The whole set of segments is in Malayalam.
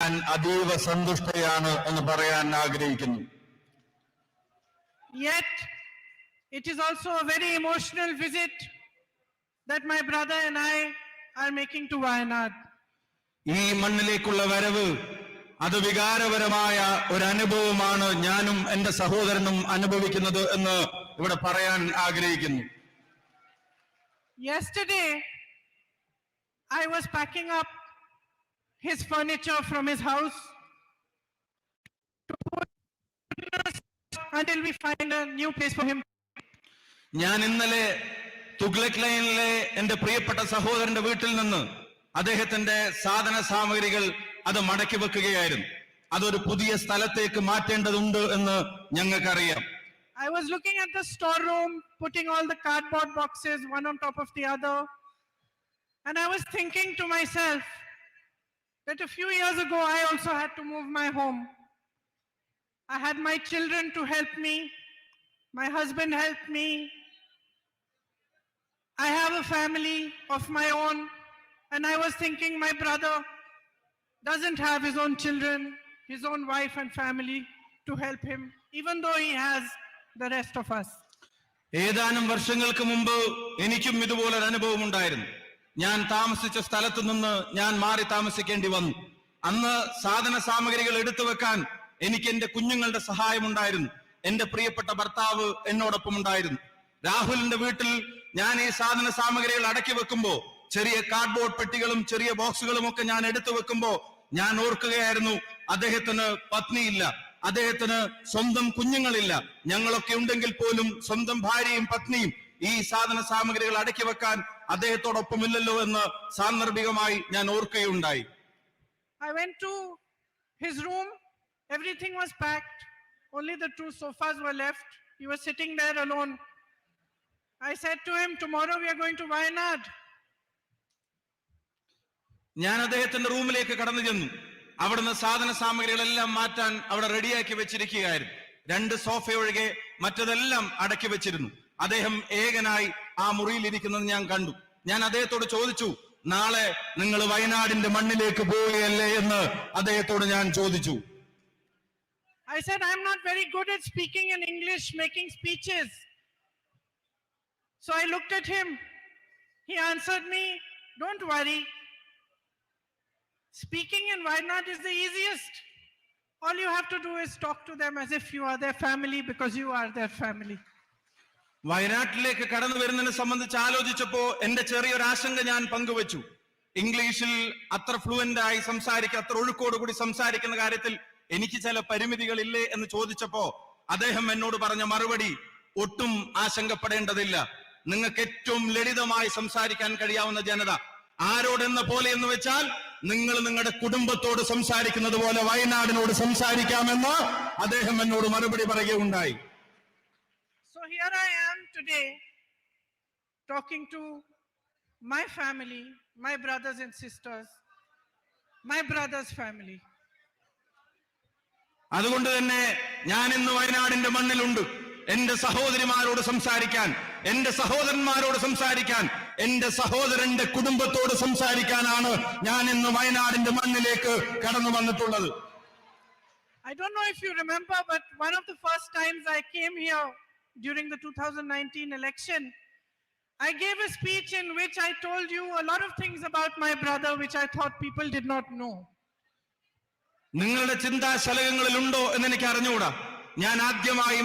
അതീവ സന്തുഷ്ടയാണ് എന്ന് പറയാൻ ആഗ്രഹിക്കുന്നു. Yet it is also a very emotional visit that my brother and I are making to Wayanad. ഈ മണ്ണിലേക്കുള്ള വരവ് അത് വികാരപരമായ ഒരു അനുഭവമാണ് ഞാനും എന്റെ സഹോദരനും അനുഭവിക്കുന്നത് എന്ന് ഇവിടെ പറയാൻ ആഗ്രഹിക്കുന്നു. Yesterday I was packing up his furniture from his house to put until we find a new place for him. ഞാൻ ഇന്നലെ തുഗ്ലക് ലൈനിലെ എന്റെ പ്രിയപ്പെട്ട സഹോദരന്റെ വീട്ടിൽ നിന്ന് അദ്ദേഹത്തിന്റെ സാധന സാമഗ്രികൾ അത് മടക്കി വെക്കുകയായിരുന്നു. അതൊരു പുതിയ സ്ഥലത്തേക്ക് മാറ്റേണ്ടതുണ്ട് എന്ന് ഞങ്ങൾക്കറിയാം. I was looking at the storeroom, putting all the cardboard boxes one on top of the other, and I was thinking to myself that a few years ago I also had to move my home. I had my children to help me, my husband helped me. I have a family of my own, and I was thinking my brother doesn't have his own children, his own wife and family to help him, even though he has the rest of us. ഏതാനും വർഷങ്ങൾക്ക് മുമ്പ് എനിക്കും ഇതുപോലൊരു അനുഭവം ഉണ്ടായിരുന്നു. ഞാൻ താമസിച്ച സ്ഥലത്തു നിന്ന് ഞാൻ മാറി താമസിക്കേണ്ടി വന്നു. അന്ന് സാധന സാമഗ്രികൾ എടുത്തു വെക്കാൻ എനിക്ക് എന്റെ കുഞ്ഞുങ്ങളുടെ സഹായം ഉണ്ടായിരുന്നു. എന്റെ പ്രിയപ്പെട്ട ഭർത്താവ് എന്നോടൊപ്പം ഉണ്ടായിരുന്നു. രാഹുലിന്റെ വീട്ടിൽ ഞാൻ ഈ സാധന സാമഗ്രികൾ അടക്കി വെക്കുമ്പോ ചെറിയ കാർഡ്ബോർഡ് പെട്ടികളും ചെറിയ ബോക്സുകളും ഒക്കെ ഞാൻ എടുത്തു വെക്കുമ്പോ ഞാൻ ഓർക്കുകയായിരുന്നു, അദ്ദേഹത്തിന് പത്നിയില്ല, അദ്ദേഹത്തിന് സ്വന്തം കുഞ്ഞുങ്ങളില്ല. ഞങ്ങളൊക്കെ ഉണ്ടെങ്കിൽ പോലും സ്വന്തം ഭാര്യയും പത്നിയും ഈ സാധന സാമഗ്രികൾ അടക്കി വെക്കാൻ അദ്ദേഹത്തോടൊപ്പമില്ലല്ലോ എന്ന് സാന്ദർഭികമായി ഞാൻ ഓർക്കുകയുണ്ടായി. I went to his room. Everything was packed. Only the 2 sofas were left. He was sitting there alone. I said to him, tomorrow we are going to Wayanad. ഞാൻ അദ്ദേഹത്തിന്റെ റൂമിലേക്ക് കടന്നു ചെന്നു. അവിടുന്ന് സാധന സാമഗ്രികളെല്ലാം മാറ്റാൻ അവിടെ റെഡിയാക്കി വെച്ചിരിക്കുകയായിരുന്നു. 2 സോഫ ഒഴികെ മറ്റതെല്ലാം അടക്കി വെച്ചിരുന്നു. അദ്ദേഹം ഏകനായി ആ മുറിയിൽ ഇരിക്കുന്നത് ഞാൻ കണ്ടു. ഞാൻ അദ്ദേഹത്തോട് ചോദിച്ചു, നാളെ നിങ്ങൾ വയനാടിന്റെ മണ്ണിലേക്ക് പോവുകയല്ലേ എന്ന് അദ്ദേഹത്തോട് ഞാൻ ചോദിച്ചു. I said, I'm not very good at speaking in English, making speeches. So I looked at him. He answered me, don't worry. Speaking in Wayanad is the easiest. All you have to do is talk to them as if you are their family, because you are their family. വയനാട്ടിലേക്ക് കടന്നു വരുന്നതിനെ സംബന്ധിച്ച് ആലോചിച്ചപ്പോ എന്റെ ചെറിയൊരു ആശങ്ക ഞാൻ പങ്കുവച്ചു. ഇംഗ്ലീഷിൽ അത്ര ഫ്ലുവന്റ് ആയി സംസാരിക്കുക, അത്ര ഒഴുക്കോടുകൂടി സംസാരിക്കുന്ന കാര്യത്തിൽ എനിക്ക് ചില പരിമിതികളില്ലേ എന്ന് ചോദിച്ചപ്പോ അദ്ദേഹം എന്നോട് പറഞ്ഞ മറുപടി, ഒട്ടും ആശങ്കപ്പെടേണ്ടതില്ല, നിങ്ങൾക്ക് ഏറ്റവും ലളിതമായി സംസാരിക്കാൻ കഴിയാവുന്ന ജനത ആരോടെന്ന പോലെ എന്ന് വെച്ചാൽ നിങ്ങൾ നിങ്ങളുടെ കുടുംബത്തോട് സംസാരിക്കുന്നത് പോലെ വയനാടിനോട് സംസാരിക്കാമെന്ന് അദ്ദേഹം എന്നോട് മറുപടി പറയുകയുണ്ടായി. So here I am today talking to my family, my brothers and sisters, my brother's family. അതുകൊണ്ട് തന്നെ ഞാൻ ഇന്ന് വയനാടിന്റെ മണ്ണിലുണ്ട്. എന്റെ സഹോദരിമാരോട് സംസാരിക്കാൻ, എന്റെ സഹോദരന്മാരോട് സംസാരിക്കാൻ, എന്റെ സഹോദരന്റെ കുടുംബത്തോട് സംസാരിക്കാനാണ് ഞാൻ ഇന്ന് വയനാടിന്റെ മണ്ണിലേക്ക് കടന്നു വന്നിട്ടുള്ളത്. I don't know if you remember, but one of the first times I came here during the 2019 election, I gave a speech in which I told you a lot of things about my brother which I thought people did not know. നിങ്ങളുടെ ചിന്താശലകങ്ങളിൽ ഉണ്ടോ എന്ന് എനിക്ക് അറിഞ്ഞുകൂടാ. ഞാൻ ആദ്യമായി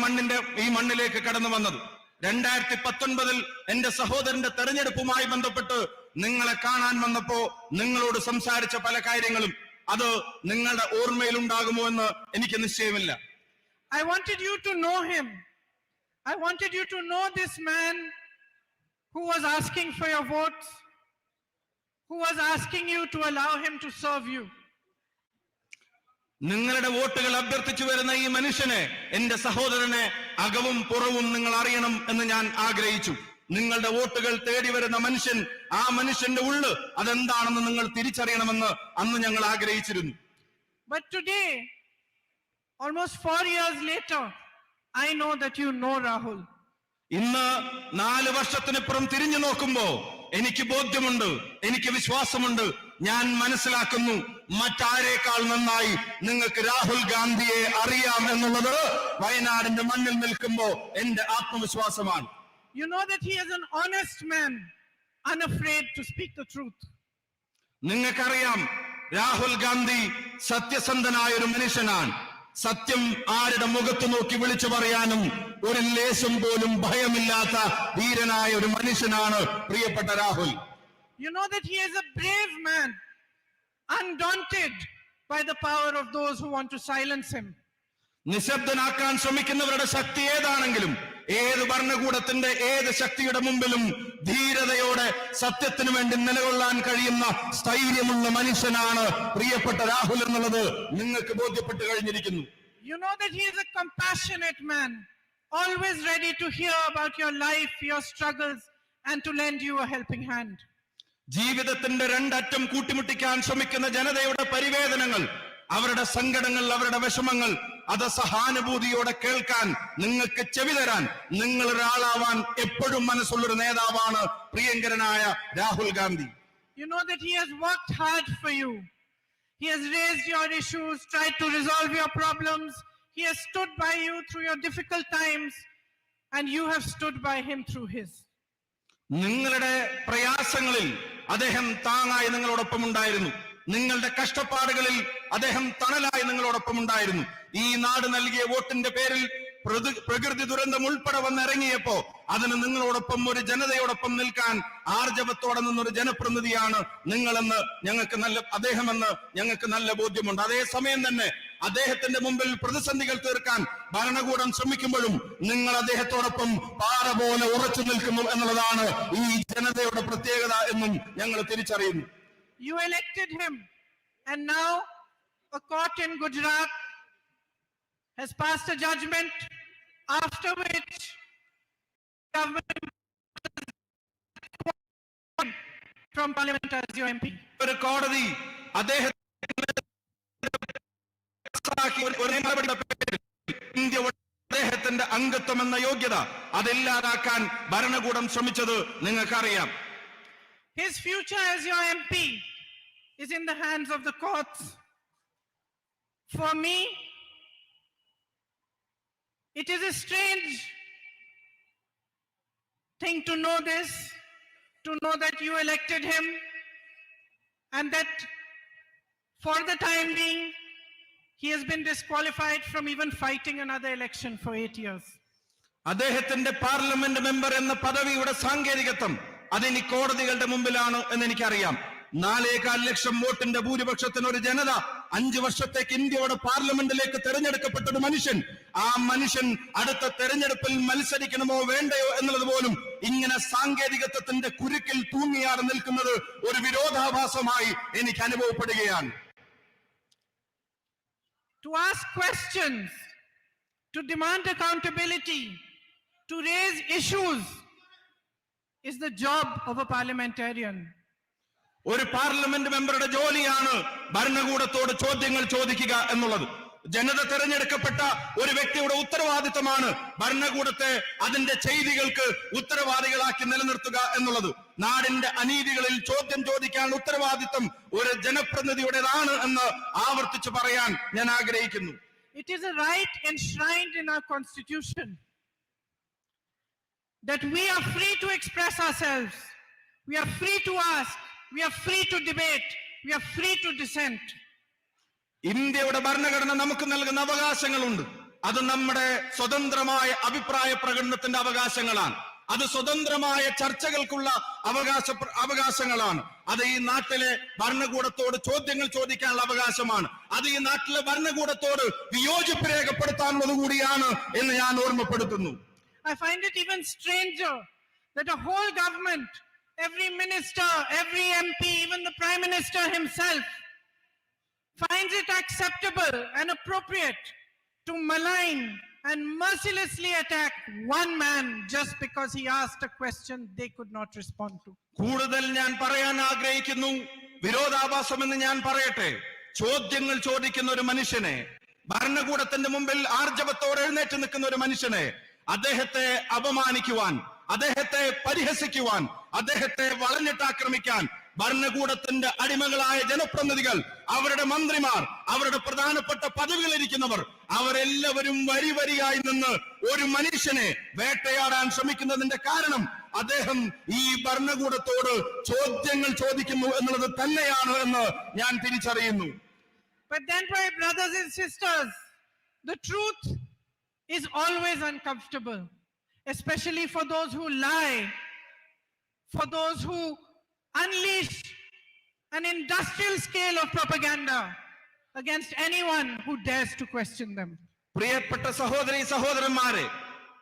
ഈ മണ്ണിലേക്ക് കടന്നു വന്നത് 2019 എന്റെ സഹോദരന്റെ തെരഞ്ഞെടുപ്പുമായി ബന്ധപ്പെട്ട് നിങ്ങളെ കാണാൻ വന്നപ്പോ നിങ്ങളോട് സംസാരിച്ച പല കാര്യങ്ങളും അത് നിങ്ങളുടെ ഓർമ്മയിൽ ഉണ്ടാകുമോ എന്ന് എനിക്ക് നിശ്ചയമില്ല. I wanted you to know him. I wanted you to know this man who was asking for your votes, who was asking you to allow him to serve you. നിങ്ങളുടെ വോട്ടുകൾ അഭ്യർത്ഥിച്ചു വരുന്ന ഈ മനുഷ്യനെ, എന്റെ സഹോദരനെ അകവും പുറവും നിങ്ങൾ അറിയണം എന്ന് ഞാൻ ആഗ്രഹിച്ചു. നിങ്ങളുടെ വോട്ടുകൾ തേടി വരുന്ന മനുഷ്യൻ, ആ മനുഷ്യന്റെ ഉള്ള് അതെന്താണെന്ന് നിങ്ങൾ തിരിച്ചറിയണമെന്ന് അന്ന് ഞങ്ങൾ ആഗ്രഹിച്ചിരുന്നു. But today, almost 4 years later, I know that you know Rahul. ഇന്ന് 4 വർഷത്തിനിപ്പുറം തിരിഞ്ഞു നോക്കുമ്പോ എനിക്ക് ബോധ്യമുണ്ട്, എനിക്ക് വിശ്വാസമുണ്ട്, ഞാൻ മനസ്സിലാക്കുന്നു മറ്റാരേക്കാൾ നന്നായി നിങ്ങൾക്ക് രാഹുൽ ഗാന്ധിയെ അറിയാം എന്നുള്ളത് വയനാടിന്റെ മണ്ണിൽ നിൽക്കുമ്പോൾ എന്റെ ആത്മവിശ്വാസമാണ്. You know that he is an honest man, unafraid to speak the truth. നിങ്ങൾക്കറിയാം രാഹുൽ ഗാന്ധി സത്യസന്ധനായ ഒരു മനുഷ്യനാണ്. സത്യം ആരുടെ മുഖത്ത് നോക്കി വിളിച്ചു പറയാനും ഒരു ലേശം പോലും ഭയമില്ലാത്ത ധീരനായ ഒരു മനുഷ്യനാണ് പ്രിയപ്പെട്ട Rahul. You know that he is a brave man, undaunted by the power of those who want to silence him. നിശബ്ദനാക്കാൻ ശ്രമിക്കുന്നവരുടെ ശക്തി ഏതാണെങ്കിലും ഏത് ഭരണകൂടത്തിന്റെ ഏത് ശക്തിയുടെ മുമ്പിലും ധീരതയോടെ സത്യത്തിനു വേണ്ടി നിലകൊള്ളാൻ കഴിയുന്ന സ്ഥൈര്യമുള്ള മനുഷ്യനാണ് പ്രിയപ്പെട്ട രാഹുൽ എന്നുള്ളത് നിങ്ങൾക്ക് ബോധ്യപ്പെട്ട് കഴിഞ്ഞിരിക്കുന്നു. You know that he is a compassionate man, always ready to hear about your life, your struggles, and to lend you a helping hand. ജീവിതത്തിന്റെ രണ്ടറ്റം കൂട്ടിമുട്ടിക്കാൻ ശ്രമിക്കുന്ന ജനതയുടെ പരിവേദനങ്ങൾ, അവരുടെ സങ്കടങ്ങൾ, അവരുടെ വിഷമങ്ങൾ അത് സഹാനുഭൂതിയോടെ കേൾക്കാൻ, നിങ്ങൾക്ക് ചെവി തരാൻ, നിങ്ങൾ ഒരാളാവാൻ എപ്പോഴും മനസ്സുള്ളൊരു നേതാവാണ് പ്രിയങ്കരനായ Rahul Gandhi. You know that he has worked hard for you. He has raised your issues, tried to resolve your problems. He has stood by you through your difficult times, and you have stood by him through his. നിങ്ങളുടെ പ്രയാസങ്ങളിൽ അദ്ദേഹം താങ്ങായി നിങ്ങളോടൊപ്പം ഉണ്ടായിരുന്നു. നിങ്ങളുടെ കഷ്ടപ്പാടുകളിൽ അദ്ദേഹം തണലായി നിങ്ങളോടൊപ്പം ഉണ്ടായിരുന്നു. ഈ നാട് നൽകിയ വോട്ടിന്റെ പേരിൽ പ്രകൃതി ദുരന്തം ഉൾപ്പെടെ വന്നിറങ്ങിയപ്പോ അതിന് നിങ്ങളോടൊപ്പം ഒരു ജനതയോടൊപ്പം നിൽക്കാൻ ആർജവത്തോടെ നിന്നൊരു ജനപ്രതിനിധിയാണ് നിങ്ങളെന്ന് അദ്ദേഹമെന്ന് ഞങ്ങൾക്ക് നല്ല ബോധ്യമുണ്ട്. അതേസമയം തന്നെ അദ്ദേഹത്തിന്റെ മുമ്പിൽ പ്രതിസന്ധികൾ തീർക്കാൻ ഭരണകൂടം ശ്രമിക്കുമ്പോഴും നിങ്ങൾ അദ്ദേഹത്തോടൊപ്പം പാറ പോലെ ഉറച്ചു നിൽക്കുന്നു എന്നുള്ളതാണ് ഈ ജനതയുടെ പ്രത്യേകത എന്നും ഞങ്ങൾ തിരിച്ചറിയുന്നു. You elected him, and now a court in Gujarat has passed a judgment after which government from parliament as your MP. ഒരു കോടതി അദ്ദേഹത്തിന്റെ അംഗത്വം എന്ന യോഗ്യത അതില്ലാതാക്കാൻ ഭരണകൂടം ശ്രമിച്ചത് നിങ്ങൾക്കറിയാം. His future as your MP is in the hands of the courts. For me, it is a strange thing to know this, to know that you elected him and that for the time being, he has been disqualified from even fighting another election for 8 years. അദ്ദേഹത്തിന്റെ പാർലമെന്റ് മെമ്പർ എന്ന പദവിയുടെ സാങ്കേതികത്വം അതിനി കോടതികളുടെ മുമ്പിലാണ് എന്ന് എനിക്കറിയാം. 4.25 ലക്ഷം വോട്ടിന്റെ ഭൂരിപക്ഷത്തിന് ഒരു ജനത 5 വർഷത്തേക്ക് ഇന്ത്യയുടെ പാർലമെന്റിലേക്ക് തെരഞ്ഞെടുക്കപ്പെട്ട ഒരു മനുഷ്യൻ, ആ മനുഷ്യൻ അടുത്ത തെരഞ്ഞെടുപ്പിൽ മത്സരിക്കണമോ വേണ്ടയോ എന്നുള്ളത് പോലും ഇങ്ങനെ സാങ്കേതികത്വത്തിന്റെ കുരുക്കിൽ തൂങ്ങിയാടെ നിൽക്കുന്നത് ഒരു വിരോധാഭാസമായി എനിക്ക് അനുഭവപ്പെടുകയാണ്. To ask questions, to demand accountability, to raise issues is the job of a parliamentarian. ഒരു പാർലമെന്റ് മെമ്പറുടെ ജോലിയാണ് ഭരണകൂടത്തോട് ചോദ്യങ്ങൾ ചോദിക്കുക എന്നുള്ളത്. ജനത തെരഞ്ഞെടുക്കപ്പെട്ട ഒരു വ്യക്തിയുടെ ഉത്തരവാദിത്തമാണ് ഭരണകൂടത്തെ അതിന്റെ ചെയ്തികൾക്ക് ഉത്തരവാദികളാക്കി നിലനിർത്തുക എന്നുള്ളത്. നാടിന്റെ അനീതികളിൽ ചോദ്യം ചോദിക്കാൻ ഉത്തരവാദിത്തം ഒരു ജനപ്രതിനിധിയുടേതാണ് എന്ന് ആവർത്തിച്ച് പറയാൻ ഞാൻ ആഗ്രഹിക്കുന്നു. It is a right enshrined in our constitution that we are free to express ourselves, we are free to ask, we are free to debate, we are free to dissent. ഇന്ത്യയുടെ ഭരണഘടന നമുക്ക് നൽകുന്ന അവകാശങ്ങളുണ്ട്. അത് നമ്മുടെ സ്വതന്ത്രമായ അഭിപ്രായ പ്രകടനത്തിന്റെ അവകാശങ്ങളാണ്. അത് സ്വതന്ത്രമായ ചർച്ചകൾക്കുള്ള അവകാശങ്ങളാണ്. അത് ഈ നാട്ടിലെ ഭരണകൂടത്തോട് ചോദ്യങ്ങൾ ചോദിക്കാനുള്ള അവകാശമാണ്. അത് ഈ നാട്ടിലെ ഭരണകൂടത്തോട് വിയോജിപ്പ് രേഖപ്പെടുത്താനുള്ളത് കൂടിയാണ് എന്ന് ഞാൻ ഓർമ്മപ്പെടുത്തുന്നു. I find it even stranger that a whole government, every minister, every MP, even the Prime Minister himself, finds it acceptable and appropriate to malign and mercilessly attack one man just because he asked a question they could not respond to. കൂടുതൽ ഞാൻ പറയാൻ ആഗ്രഹിക്കുന്നു, വിരോധാഭാസം എന്ന് ഞാൻ പറയട്ടെ. ചോദ്യങ്ങൾ ചോദിക്കുന്ന ഒരു മനുഷ്യനെ, ഭരണകൂടത്തിന്റെ മുമ്പിൽ ആർജവത്തോടെ എഴുന്നേറ്റ് നിൽക്കുന്ന ഒരു മനുഷ്യനെ അദ്ദേഹത്തെ അപമാനിക്കുവാൻ, അദ്ദേഹത്തെ പരിഹസിക്കുവാൻ, അദ്ദേഹത്തെ വളഞ്ഞിട്ടാക്രമിക്കാൻ ഭരണകൂടത്തിന്റെ അടിമകളായ ജനപ്രതിനിധികൾ, അവരുടെ മന്ത്രിമാർ, അവരുടെ പ്രധാനപ്പെട്ട പദവികളിരിക്കുന്നവർ, അവരെല്ലാവരും വരിവരിയായി നിന്ന് ഒരു മനുഷ്യനെ വേട്ടയാടാൻ ശ്രമിക്കുന്നതിന്റെ കാരണം അദ്ദേഹം ഈ ഭരണകൂടത്തോട് ചോദ്യങ്ങൾ ചോദിക്കുന്നു എന്നുള്ളത് തന്നെയാണ് എന്ന് ഞാൻ തിരിച്ചറിയുന്നു. But then, my brothers and sisters, the truth is always uncomfortable, especially for those who lie, for those who unleash an industrial scale of propaganda against anyone who dares to question them. പ്രിയപ്പെട്ട സഹോദരീ സഹോദരന്മാരെ,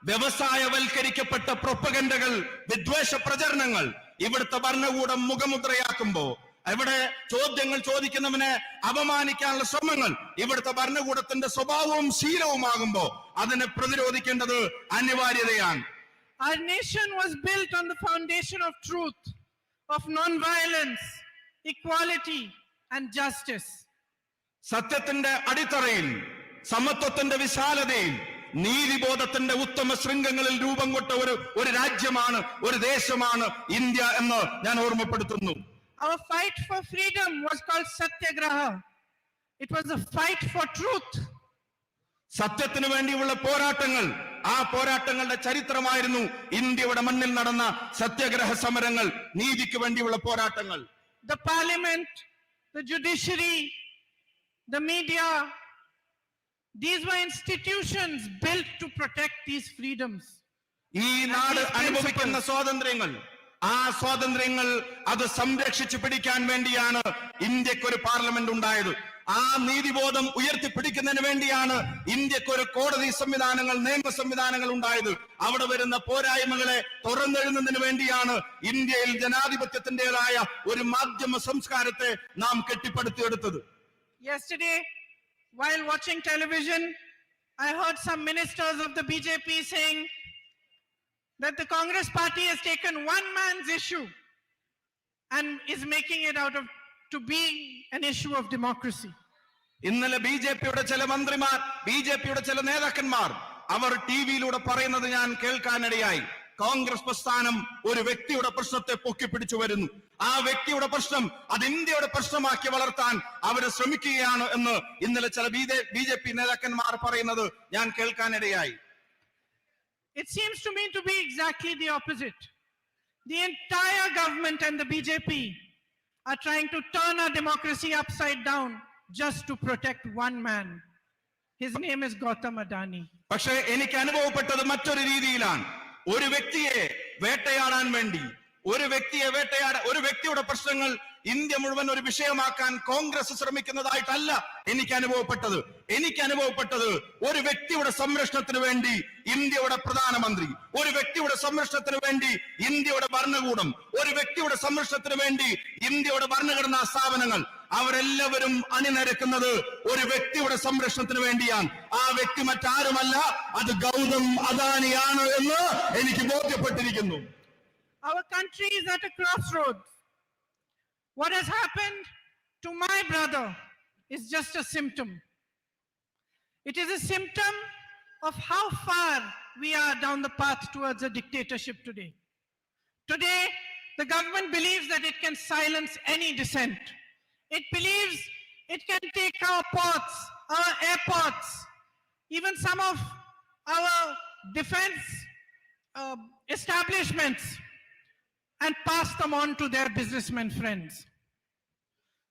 വ്യവസായവൽക്കരിക്കപ്പെട്ട പ്രൊപ്പഗൻഡകൾ, വിദ്വേഷ പ്രചരണങ്ങൾ ഇവിടുത്തെ ഭരണകൂടം മുഖമുദ്രയാക്കുമ്പോ, ഇവിടെ ചോദ്യങ്ങൾ ചോദിക്കുന്നവനെ അപമാനിക്കാനുള്ള ശ്രമങ്ങൾ ഇവിടുത്തെ ഭരണകൂടത്തിന്റെ സ്വഭാവവും ശീലവുമാകുമ്പോ അതിനെ പ്രതിരോധിക്കേണ്ടത് അനിവാര്യതയാണ്. Our nation was built on the foundation of truth, of non-violence, equality and justice. സത്യത്തിന്റെ അടിത്തറയിൽ, സമത്വത്തിന്റെ വിശാലതയിൽ, നീതിബോധത്തിന്റെ ഉത്തമ ശൃംഖങ്ങളിൽ രൂപം കൊണ്ട ഒരു രാജ്യമാണ്, ഒരു ദേശമാണ് ഇന്ത്യ എന്ന് ഞാൻ ഓർമ്മപ്പെടുത്തുന്നു. Our fight for freedom was called Satyagraha. It was a fight for truth. സത്യത്തിനു വേണ്ടിയുള്ള പോരാട്ടങ്ങൾ, ആ പോരാട്ടങ്ങളുടെ ചരിത്രമായിരുന്നു ഇന്ത്യയുടെ മണ്ണിൽ നടന്ന സത്യാഗ്രഹ സമരങ്ങൾ, നീതിക്ക് വേണ്ടിയുള്ള പോരാട്ടങ്ങൾ. The parliament, the judiciary, the media, these were institutions built to protect these freedoms. ഈ നാട് അനുഭവിക്കുന്ന സ്വാതന്ത്ര്യങ്ങൾ, ആ സ്വാതന്ത്ര്യങ്ങൾ അത് സംരക്ഷിച്ചു പിടിക്കാൻ വേണ്ടിയാണ് ഇന്ത്യക്ക് ഒരു പാർലമെന്റ് ഉണ്ടായത്. ആ നീതിബോധം ഉയർത്തിപ്പിടിക്കുന്നതിന് വേണ്ടിയാണ് ഇന്ത്യക്ക് ഒരു കോടതി സംവിധാനങ്ങൾ, നിയമ സംവിധാനങ്ങൾ ഉണ്ടായത്. അവിടെ വരുന്ന പോരായ്മകളെ തുറന്നെഴുന്നതിന് വേണ്ടിയാണ് ഇന്ത്യയിൽ ജനാധിപത്യത്തിന്റേതായ ഒരു മാധ്യമ സംസ്കാരത്തെ നാം കെട്ടിപ്പടുത്തിയെടുത്തത്. Yesterday, while watching television, I heard some ministers of the BJP saying that the Congress party has taken one man's issue and is making it out of to be an issue of democracy. ഇന്നലെ ബിജെപിയുടെ ചില മന്ത്രിമാർ, ബിജെപിയുടെ ചില നേതാക്കന്മാർ അവർ ടിവിയിലൂടെ പറയുന്നത് ഞാൻ കേൾക്കാനിടയായി. കോൺഗ്രസ് പ്രസ്ഥാനം ഒരു വ്യക്തിയുടെ പ്രശ്നത്തെ പൊക്കിപ്പിടിച്ചു വരുന്നു, ആ വ്യക്തിയുടെ പ്രശ്നം അത് ഇന്ത്യയുടെ പ്രശ്നമാക്കി വളർത്താൻ അവർ ശ്രമിക്കുകയാണ് എന്ന് ഇന്നലെ ചില ബിജെപി നേതാക്കന്മാർ പറയുന്നത് ഞാൻ കേൾക്കാനിടയായി. It seems to me to be exactly the opposite. The entire government and the BJP are trying to turn our democracy upside down just to protect one man. His name is Gautam Adani. പക്ഷേ എനിക്ക് അനുഭവപ്പെട്ടത് മറ്റൊരു രീതിയിലാണ്. ഒരു വ്യക്തിയെ വേട്ടയാടാൻ വേണ്ടി, ഒരു വ്യക്തിയുടെ പ്രശ്നങ്ങൾ ഇന്ത്യ മുഴുവൻ ഒരു വിഷയമാക്കാൻ കോൺഗ്രസ് ശ്രമിക്കുന്നതായിട്ടല്ല എനിക്ക് അനുഭവപ്പെട്ടത് ഒരു വ്യക്തിയുടെ സംരക്ഷണത്തിന് വേണ്ടി ഇന്ത്യയുടെ പ്രധാനമന്ത്രി, ഒരു വ്യക്തിയുടെ സംരക്ഷണത്തിന് വേണ്ടി ഇന്ത്യയുടെ ഭരണകൂടം, ഒരു വ്യക്തിയുടെ സംരക്ഷണത്തിന് വേണ്ടി ഇന്ത്യയുടെ ഭരണഘടനാ സ്ഥാപനങ്ങൾ, അവരെല്ലാവരും അണിനിരക്കുന്നത് ഒരു വ്യക്തിയുടെ സംരക്ഷണത്തിന് വേണ്ടിയാണ്. ആ വ്യക്തി മറ്റാരുമല്ല, അത് ഗൗതം അദാനിയാണ് എന്ന് എനിക്ക് ബോധ്യപ്പെട്ടിരിക്കുന്നു. Our country is at a crossroads. What has happened to my brother is just a symptom. It is a symptom of how far we are down the path towards a dictatorship today. Today, the government believes that it can silence any dissent. It believes it can take our ports, our airports, even some of our defense establishments, and pass them on to their businessmen friends.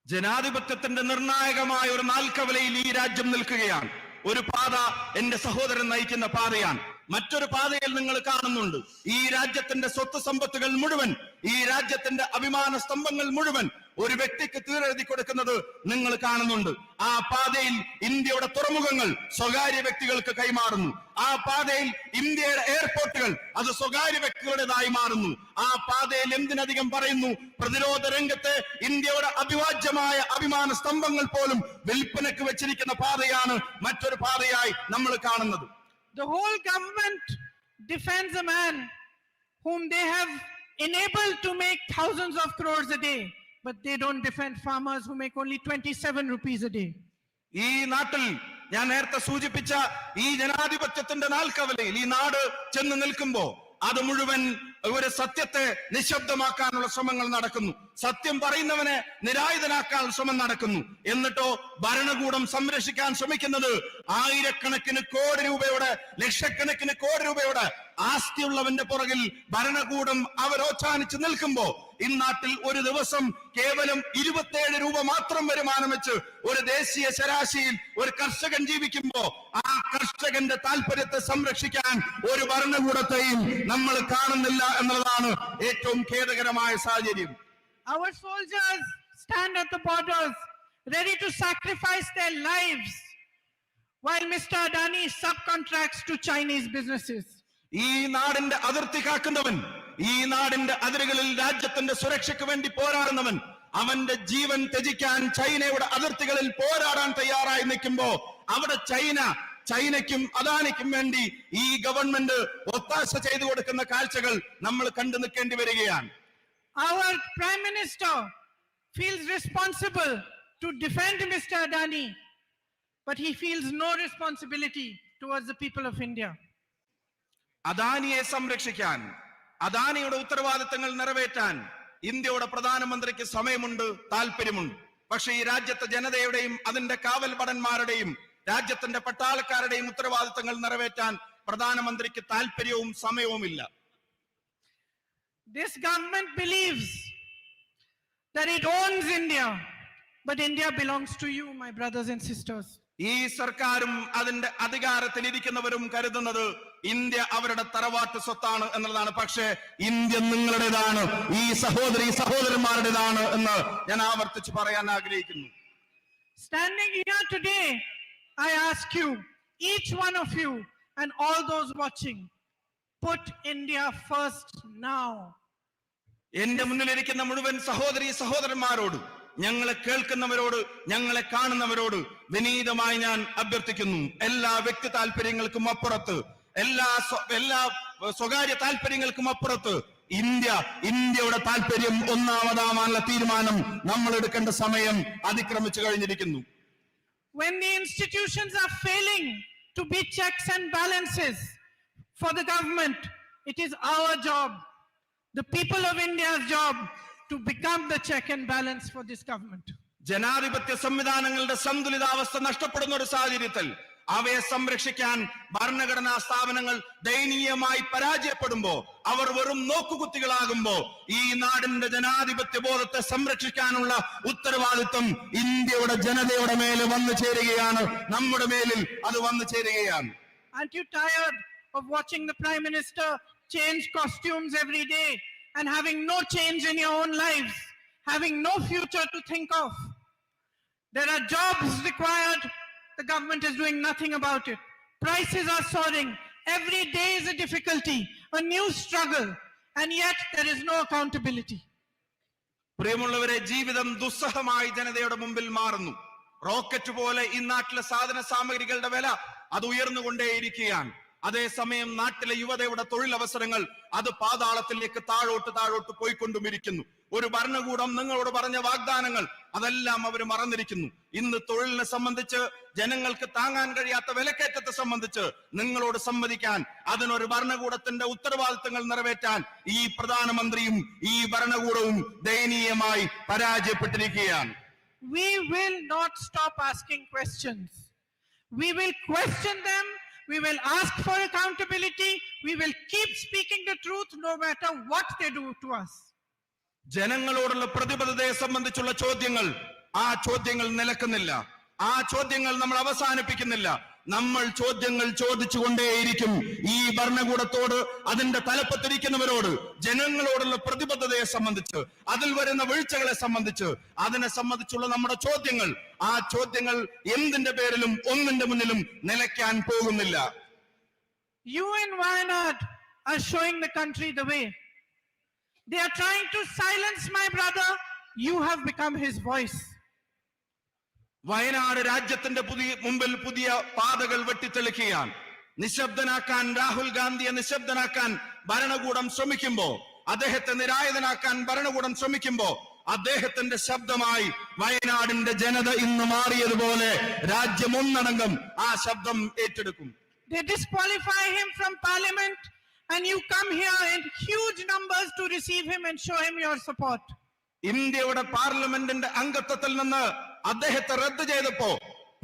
ജനാധിപത്യത്തിന്റെ നിർണായകമായ ഒരു നാൽക്കവലയിൽ ഈ രാജ്യം നിൽക്കുകയാണ്. ഒരു പാത എന്റെ സഹോദരൻ നയിക്കുന്ന പാതയാണ്. മറ്റൊരു പാതയിൽ നിങ്ങൾ കാണുന്നുണ്ട് ഈ രാജ്യത്തിന്റെ സ്വത്ത് സമ്പത്തുകൾ മുഴുവൻ, ഈ രാജ്യത്തിന്റെ അഭിമാന സ്തംഭങ്ങൾ മുഴുവൻ ഒരു വ്യക്തിക്ക് തീരെഴുതി കൊടുക്കുന്നത് നിങ്ങൾ കാണുന്നുണ്ട്. ആ പാതയിൽ ഇന്ത്യയുടെ തുറമുഖങ്ങൾ സ്വകാര്യ വ്യക്തികൾക്ക് കൈമാറുന്നു. ആ പാതയിൽ ഇന്ത്യയുടെ എയർപോർട്ടുകൾ അത് സ്വകാര്യ വ്യക്തികളുടേതായി മാറുന്നു. ആ പാതയിൽ എന്തിനധികം പറയുന്നു, പ്രതിരോധ രംഗത്തെ ഇന്ത്യയുടെ അഭിവാജ്യമായ അഭിമാന സ്തംഭങ്ങൾ പോലും വിൽപ്പനക്ക് വെച്ചിരിക്കുന്ന പാതയാണ് മറ്റൊരു പാതയായി നമ്മൾ കാണുന്നത്. The whole government defends a man whom they have enabled to make thousands of crores a day, but they don't defend farmers who make only 27 rupees a day. ഈ നാട്ടിൽ ഞാൻ നേരത്തെ സൂചിപ്പിച്ച ഈ ജനാധിപത്യത്തിന്റെ നാൽക്കവലയിൽ ഈ നാട് ചെന്ന് നിൽക്കുമ്പോ അത് മുഴുവൻ ഒരു സത്യത്തെ നിശബ്ദമാക്കാനുള്ള ശ്രമങ്ങൾ നടക്കുന്നു. സത്യം പറയുന്നവനെ നിരായുധനാക്കാൻ ശ്രമം നടക്കുന്നു. എന്നിട്ടോ ഭരണകൂടം സംരക്ഷിക്കാൻ ശ്രമിക്കുന്നത് ആയിരക്കണക്കിന് കോടി രൂപയുടെ, ലക്ഷക്കണക്കിന് കോടി രൂപയുടെ ആസ്തിയുള്ളവന്റെ പുറകിൽ ഭരണകൂടം അവരോച്ചാനിച്ച് നിൽക്കുമ്പോ ഇന്നാട്ടിൽ ഒരു ദിവസം കേവലം 27 രൂപ മാത്രം വരുമാനം വെച്ച് ഒരു ദേശീയ ശരാശരിയിൽ ഒരു കർഷകൻ ജീവിക്കുമ്പോ ആ കർഷകന്റെ താല്പര്യത്തെ സംരക്ഷിക്കാൻ ഒരു ഭരണകൂടത്തെയും നമ്മൾ കാണുന്നില്ല എന്നുള്ളതാണ് ഏറ്റവും ഖേദകരമായ സാഹചര്യം. Our soldiers stand at the borders ready to sacrifice their lives while Mr. Adani subcontracts to Chinese businesses. ഈ നാടിന്റെ അതിർത്തി കാക്കുന്നവൻ, ഈ നാടിന്റെ അതിരുകളിൽ രാജ്യത്തിന്റെ സുരക്ഷയ്ക്ക് വേണ്ടി പോരാടുന്നവൻ, അവന്റെ ജീവൻ ത്യജിക്കാൻ ചൈനയുടെ അതിർത്തികളിൽ പോരാടാൻ തയ്യാറായി നിൽക്കുമ്പോ അവിടെ ചൈനയ്ക്കും അദാനിക്കും വേണ്ടി ഈ ഗവൺമെന്റ് ഒത്താശ ചെയ്തു കൊടുക്കുന്ന കാഴ്ചകൾ നമ്മൾ കണ്ടു നിൽക്കേണ്ടി വരികയാണ്. Our Prime Minister feels responsible to defend Mr. Adani, but he feels no responsibility towards the people of India. അദാനിയെ സംരക്ഷിക്കാൻ, അദാനിയുടെ ഉത്തരവാദിത്തങ്ങൾ നിറവേറ്റാൻ ഇന്ത്യയുടെ പ്രധാനമന്ത്രിക്ക് സമയമുണ്ട്, താല്പര്യമുണ്ട്. പക്ഷേ ഈ രാജ്യത്തെ ജനതയുടെയും അതിന്റെ കാവൽ ഭടന്മാരുടെയും രാജ്യത്തിന്റെ പട്ടാളക്കാരുടെയും ഉത്തരവാദിത്തങ്ങൾ നിറവേറ്റാൻ പ്രധാനമന്ത്രിക്ക് താല്പര്യവും സമയവുമില്ല. This government believes that it owns India, but India belongs to you, my brothers and sisters. ഈ സർക്കാരും അതിന്റെ അധികാരത്തിൽ ഇരിക്കുന്നവരും കരുതുന്നത് ഇന്ത്യ അവരുടെ തറവാട്ട് സ്വത്താണ് എന്നുള്ളതാണ്. പക്ഷേ ഇന്ത്യ നിങ്ങളുടേതാണ്, ഈ സഹോദരന്മാരുടേതാണ് എന്ന് ഞാൻ ആവർത്തിച്ച് പറയാൻ ആഗ്രഹിക്കുന്നു. Standing here today, I ask you, each one of you and all those watching, put India first now. എന്റെ മുന്നിലിരിക്കുന്ന മുഴുവൻ സഹോദരന്മാരോട്, ഞങ്ങളെ കേൾക്കുന്നവരോട്, ഞങ്ങളെ കാണുന്നവരോട് വിനീതമായി ഞാൻ അഭ്യർത്ഥിക്കുന്നു, എല്ലാ വ്യക്തി താല്പര്യങ്ങൾക്കും അപ്പുറത്ത്, എല്ലാ സ്വകാര്യ താല്പര്യങ്ങൾക്കും അപ്പുറത്ത് ഇന്ത്യയുടെ താല്പര്യം ഒന്നാമതാവാനുള്ള തീരുമാനം നമ്മൾ എടുക്കേണ്ട സമയം അതിക്രമിച്ചു കഴിഞ്ഞിരിക്കുന്നു. When the institutions are failing to be checks and balances for the government, it is our job, the people of India's job, to become the check and balance for this government. ജനാധിപത്യ സംവിധാനങ്ങളുടെ സന്തുലിതാവസ്ഥ നഷ്ടപ്പെടുന്ന ഒരു സാഹചര്യത്തിൽ അവയെ സംരക്ഷിക്കാൻ ഭരണഘടനാ സ്ഥാപനങ്ങൾ ദയനീയമായി പരാജയപ്പെടുമ്പോ, അവർ വെറും നോക്കുകുത്തികളാകുമ്പോ ഈ നാടിന്റെ ജനാധിപത്യ ബോധത്തെ സംരക്ഷിക്കാനുള്ള ഉത്തരവാദിത്വം ഇന്ത്യയുടെ ജനതയുടെ മേലെ വന്നു ചേരുകയാണ്, നമ്മുടെ മേലിൽ അത് വന്നു ചേരുകയാണ്. Aren't you tired of watching the Prime Minister change costumes every day and having no change in your own lives, having no future to think of? There are jobs required. The government is doing nothing about it. Prices are soaring. Every day is a difficulty, a new struggle, and yet there is no accountability. പ്രിയമുള്ളവരെ, ജീവിതം ദുസ്സഹമായി ജനതയുടെ മുമ്പിൽ മാറുന്നു. റോക്കറ്റ് പോലെ ഈ നാട്ടിലെ സാധന സാമഗ്രികളുടെ വില അത് ഉയർന്നുകൊണ്ടേയിരിക്കുകയാണ്. അതേസമയം നാട്ടിലെ യുവതയുടെ തൊഴിലവസരങ്ങൾ അത് പാതാളത്തിലേക്ക് താഴോട്ട് പോയിക്കൊണ്ടുമിരിക്കുന്നു. ഒരു ഭരണകൂടം നിങ്ങളോട് പറഞ്ഞ വാഗ്ദാനങ്ങൾ അതെല്ലാം അവർ മറന്നിരിക്കുന്നു. ഇന്ന് തൊഴിലിനെ സംബന്ധിച്ച്, ജനങ്ങൾക്ക് താങ്ങാൻ കഴിയാത്ത വിലക്കയറ്റത്തെ സംബന്ധിച്ച് നിങ്ങളോട് സംവദിക്കാൻ, അതിനൊരു ഭരണകൂടത്തിന്റെ ഉത്തരവാദിത്തങ്ങൾ നിറവേറ്റാൻ ഈ പ്രധാനമന്ത്രിയും ഈ ഭരണകൂടവും ദയനീയമായി പരാജയപ്പെട്ടിരിക്കുകയാണ്. We will not stop asking questions. We will question them. We will ask for accountability. We will keep speaking the truth no matter what they do to us. ജനങ്ങളോടുള്ള പ്രതിബദ്ധതയെ സംബന്ധിച്ചുള്ള ചോദ്യങ്ങൾ, ആ ചോദ്യങ്ങൾ നിലക്കുന്നില്ല, ആ ചോദ്യങ്ങൾ നമ്മൾ അവസാനിപ്പിക്കുന്നില്ല. നമ്മൾ ചോദ്യങ്ങൾ ചോദിച്ചുകൊണ്ടേയിരിക്കും. ഈ ഭരണകൂടത്തോട്, അതിന്റെ തലപ്പത്തിരിക്കുന്നവരോട്, ജനങ്ങളോടുള്ള പ്രതിബദ്ധതയെ സംബന്ധിച്ച്, അതിൽ വരുന്ന വീഴ്ചകളെ സംബന്ധിച്ച്, അതിനെ സംബന്ധിച്ചുള്ള നമ്മുടെ ചോദ്യങ്ങൾ, ആ ചോദ്യങ്ങൾ എന്തിന്റെ പേരിലും ഒന്നിന്റെ മുന്നിലും നിലയ്ക്കാൻ പോകുന്നില്ല. You in Wayanad are showing the country the way. They are trying to silence my brother. You have become his voice. Wayanad രാജ്യത്തിന്റെ മുമ്പിൽ പുതിയ പാതകൾ വെട്ടിത്തെളിക്കുകയാണ്. നിശബ്ദനാക്കാൻ, രാഹുൽ ഗാന്ധിയെ നിശബ്ദനാക്കാൻ ഭരണകൂടം ശ്രമിക്കുമ്പോ, അദ്ദേഹത്തെ നിരായുധനാക്കാൻ ഭരണകൂടം ശ്രമിക്കുമ്പോ, അദ്ദേഹത്തിന്റെ ശബ്ദമായി വയനാടിന്റെ ജനത ഇന്ന് മാറിയതുപോലെ രാജ്യം ഒന്നടങ്കം ആ ശബ്ദം ഏറ്റെടുക്കും. They disqualify him from parliament and you come here in huge numbers to receive him and show him your support. ഇന്ത്യയുടെ പാർലമെന്റിന്റെ അംഗത്വത്തിൽ നിന്ന് അദ്ദേഹത്തെ റദ്ദ് ചെയ്തപ്പോ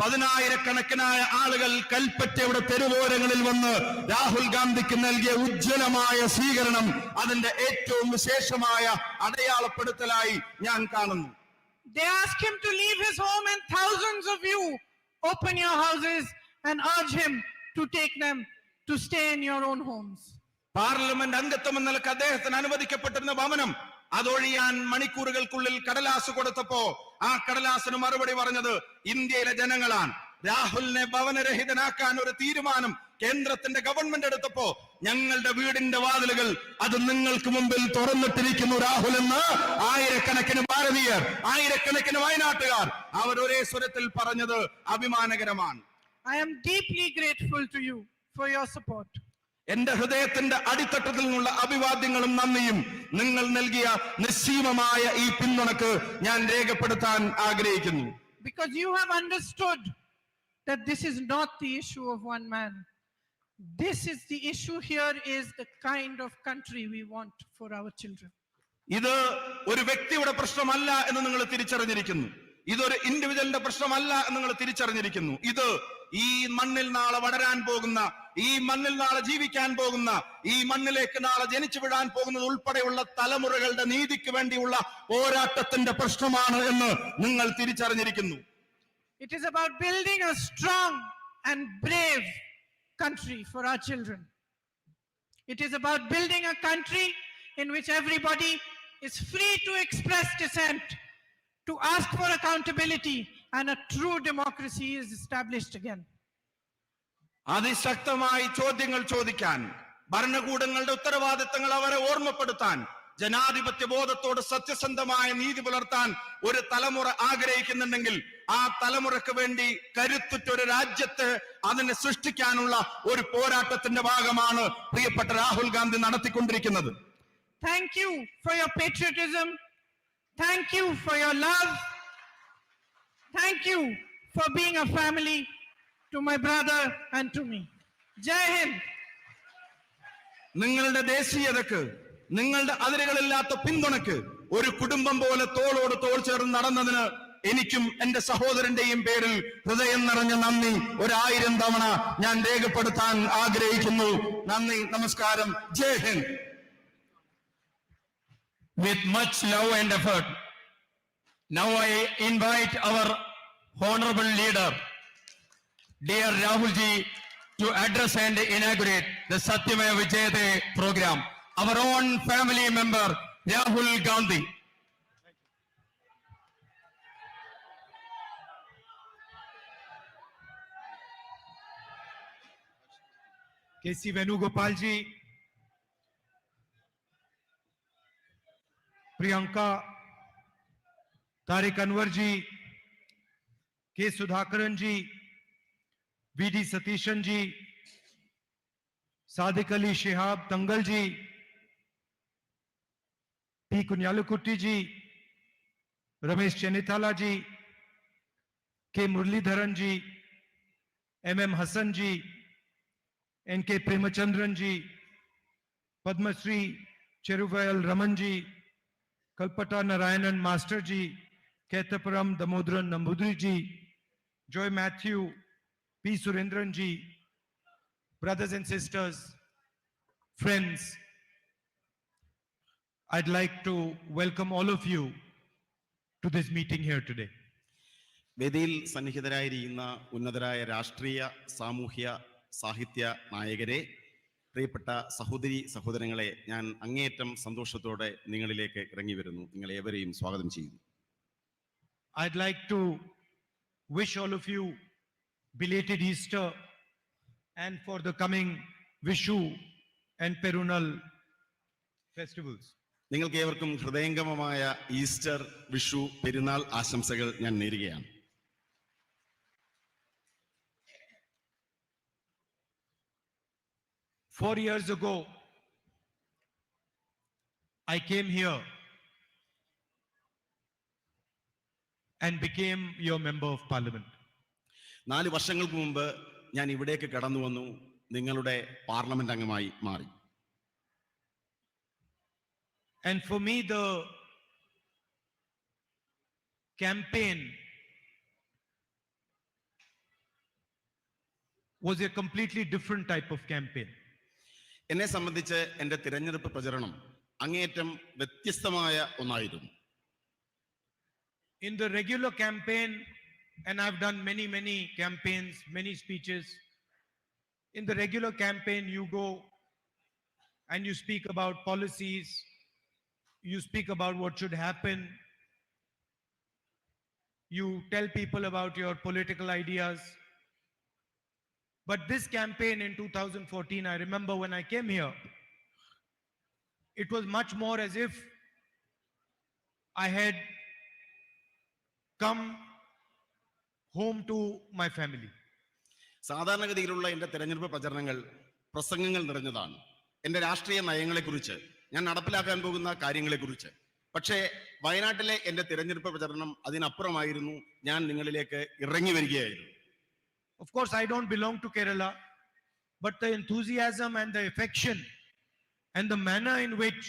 10,000-കണക്കിനായ ആളുകൾ കൽപ്പറ്റയുടെ തെരുവോരങ്ങളിൽ വന്ന് രാഹുൽ ഗാന്ധിക്ക് നൽകിയ ഉജ്ജ്വലമായ സ്വീകരണം അതിന്റെ ഏറ്റവും വിശേഷമായ അടയാളപ്പെടുത്തലായി ഞാൻ കാണുന്നു. They ask him to leave his home and thousands of you open your houses and urge him to take them to stay in your own homes. Parliament അംഗത്വം എന്ന നിലക്ക് അദ്ദേഹത്തിന് അനുവദിക്കപ്പെട്ടിരുന്ന ഭവനം അതൊഴിയാൻ മണിക്കൂറുകൾക്കുള്ളിൽ കടലാസ് കൊടുത്തപ്പോ ആ കടലാസിന് മറുപടി പറഞ്ഞത് ഇന്ത്യയിലെ ജനങ്ങളാണ്. രാഹുലിനെ ഭവനരഹിതനാക്കാൻ ഒരു തീരുമാനം കേന്ദ്രത്തിന്റെ ഗവൺമെന്റ് എടുത്തപ്പോ ഞങ്ങളുടെ വീടിന്റെ വാതിലുകൾ അത് നിങ്ങൾക്ക് മുമ്പിൽ തുറന്നിട്ടിരിക്കുന്നു രാഹുൽ എന്ന് ആയിരക്കണക്കിന് ഭാരതീയർ, ആയിരക്കണക്കിന് വയനാട്ടുകാർ അവർ ഒരേ സ്വരത്തിൽ പറഞ്ഞത് അഭിമാനകരമാണ്. I am deeply grateful to you for your support. എന്റെ ഹൃദയത്തിന്റെ അടിത്തട്ടത്തിൽ നിന്നുള്ള അഭിവാദ്യങ്ങളും നന്ദിയും നിങ്ങൾ നൽകിയ നിസ്സീമമായ ഈ പിന്തുണക്ക് ഞാൻ രേഖപ്പെടുത്താൻ ആഗ്രഹിക്കുന്നു. Because you have understood that this is not the issue of one man. This is the issue here is the kind of country we want for our children. ഇത് ഒരു വ്യക്തിയുടെ പ്രശ്നമല്ല എന്ന് നിങ്ങൾ തിരിച്ചറിഞ്ഞിരിക്കുന്നു. ഇതൊരു ഇൻഡിവിജ്വലിന്റെ പ്രശ്നമല്ല എന്ന് നിങ്ങൾ തിരിച്ചറിഞ്ഞിരിക്കുന്നു. ഇത് ഈ മണ്ണിൽ നാളെ വളരാൻ പോകുന്ന, ഈ മണ്ണിൽ നാളെ ജീവിക്കാൻ പോകുന്ന, ഈ മണ്ണിലേക്ക് നാളെ ജനിച്ചു വിടാൻ പോകുന്നത് ഉൾപ്പെടെയുള്ള തലമുറകളുടെ നീതിക്ക് വേണ്ടിയുള്ള പോരാട്ടത്തിന്റെ പ്രശ്നമാണ് എന്ന് നിങ്ങൾ തിരിച്ചറിഞ്ഞിരിക്കുന്നു. It is about building a strong and brave country for our children. It is about building a country in which everybody is free to express dissent, to ask for accountability, and a true democracy is established again. അതിശക്തമായി ചോദ്യങ്ങൾ ചോദിക്കാൻ, ഭരണകൂടങ്ങളുടെ ഉത്തരവാദിത്തങ്ങൾ അവരെ ഓർമ്മപ്പെടുത്താൻ, ജനാധിപത്യ ബോധത്തോട് സത്യസന്ധമായ നീതി പുലർത്താൻ ഒരു തലമുറ ആഗ്രഹിക്കുന്നുണ്ടെങ്കിൽ ആ തലമുറക്ക് വേണ്ടി കരുത്തുറ്റൊരു രാജ്യത്തെ അതിനെ സൃഷ്ടിക്കാനുള്ള ഒരു പോരാട്ടത്തിന്റെ ഭാഗമാണ് പ്രിയപ്പെട്ട രാഹുൽ ഗാന്ധി നടത്തിക്കൊണ്ടിരിക്കുന്നത്. Thank you for your patriotism. Thank you for your love. Thank you for being a family to my brother and to me. Jai Hind. നിങ്ങളുടെ ദേശീയതക്ക്, നിങ്ങളുടെ അതിരുകളില്ലാത്ത പിന്തുണക്ക്, ഒരു കുടുംബം പോലെ തോളോട് തോൾ ചേർന്ന് നടന്നതിന് എനിക്കും എന്റെ സഹോദരന്റെയും പേരിൽ ഹൃദയം നിറഞ്ഞ നന്ദി 1000 തവണ ഞാൻ രേഖപ്പെടുത്താൻ ആഗ്രഹിക്കുന്നു. നന്ദി, നമസ്കാരം, ജയ് Hind. With much love and effort, now I invite our honorable leader, dear Rahul ji, to address and inaugurate the Satyameva Jayate program. Our own family member, Rahul Gandhi. K.C. Venugopal ji, Priyanka, Tariq Anwar ji, K. Sudhakaran ji, V.D. Satishan ji, Sadiq Ali Shihab Tangal ji, P. Kunyalukutti ji, Ramesh Chenithala ji, K. Murlidharan ji, M.M. Hassan ji, N.K. Premachandran ji, Padma Shri Cheruvayal Raman ji, Kalpata Narayanan Master ji, Ketaparam Damodran Nambudri ji, Joy Matthew, P. Surendran ji, brothers and sisters, friends, I'd like to welcome all of you to this meeting here today. വേദിയിൽ സന്നിഹിതരായിരിക്കുന്ന ഉന്നതരായ രാഷ്ട്രീയ, സാമൂഹ്യ, സാഹിത്യ നായകരെ, പ്രിയപ്പെട്ട സഹോദരി സഹോദരങ്ങളെ, ഞാൻ അങ്ങേയറ്റം സന്തോഷത്തോടെ നിങ്ങളിലേക്ക് ഇറങ്ങി വരുന്നു. നിങ്ങളെ ഏവരെയും സ്വാഗതം ചെയ്യുന്നു. I'd like to wish all of you belated Easter and for the coming Vishu and Perunal festivals. നിങ്ങൾക്ക് ഏവർക്കും ഹൃദയംഗമമായ ഈസ്റ്റർ, വിഷു, പെരുന്നാൾ ആശംസകൾ ഞാൻ നേരുകയാണ്. Four years ago, I came here and became your member of parliament. 4 വർഷങ്ങൾക്ക് മുമ്പ് ഞാൻ ഇവിടേക്ക് കടന്നു വന്നു, നിങ്ങളുടെ പാർലമെന്റ് അംഗമായി മാറി. And for me, the campaign was a completely different type of campaign. എന്നെ സംബന്ധിച്ച് എൻ്റെ തിരഞ്ഞെടുപ്പ് പ്രചരണം അങ്ങേയറ്റം വ്യത്യസ്തമായ ഒന്നായിരുന്നു. In the regular campaign, and I've done many campaigns, many speeches. In the regular campaign, you go and you speak about policies, you speak about what should happen, you tell people about your political ideas. But this campaign in 2014, I remember when I came here, it was much more as if I had come home to my family. സാധാരണഗതിയിലുള്ള എൻ്റെ തിരഞ്ഞെടുപ്പ് പ്രചരണങ്ങൾ പ്രസംഗങ്ങൾ നിറഞ്ഞതാണ്. എൻ്റെ രാഷ്ട്രീയ നയങ്ങളെക്കുറിച്ച്, ഞാൻ നടപ്പിലാക്കാൻ പോകുന്ന കാര്യങ്ങളെക്കുറിച്ച്. പക്ഷേ വയനാട്ടിലെ എൻ്റെ തിരഞ്ഞെടുപ്പ് പ്രചരണം അതിനപ്പുറമായിരുന്നു. ഞാൻ നിങ്ങളിലേക്ക് ഇറങ്ങി വരികയായിരുന്നു. Of course, I don't belong to Kerala, but the enthusiasm and the affection and the manner in which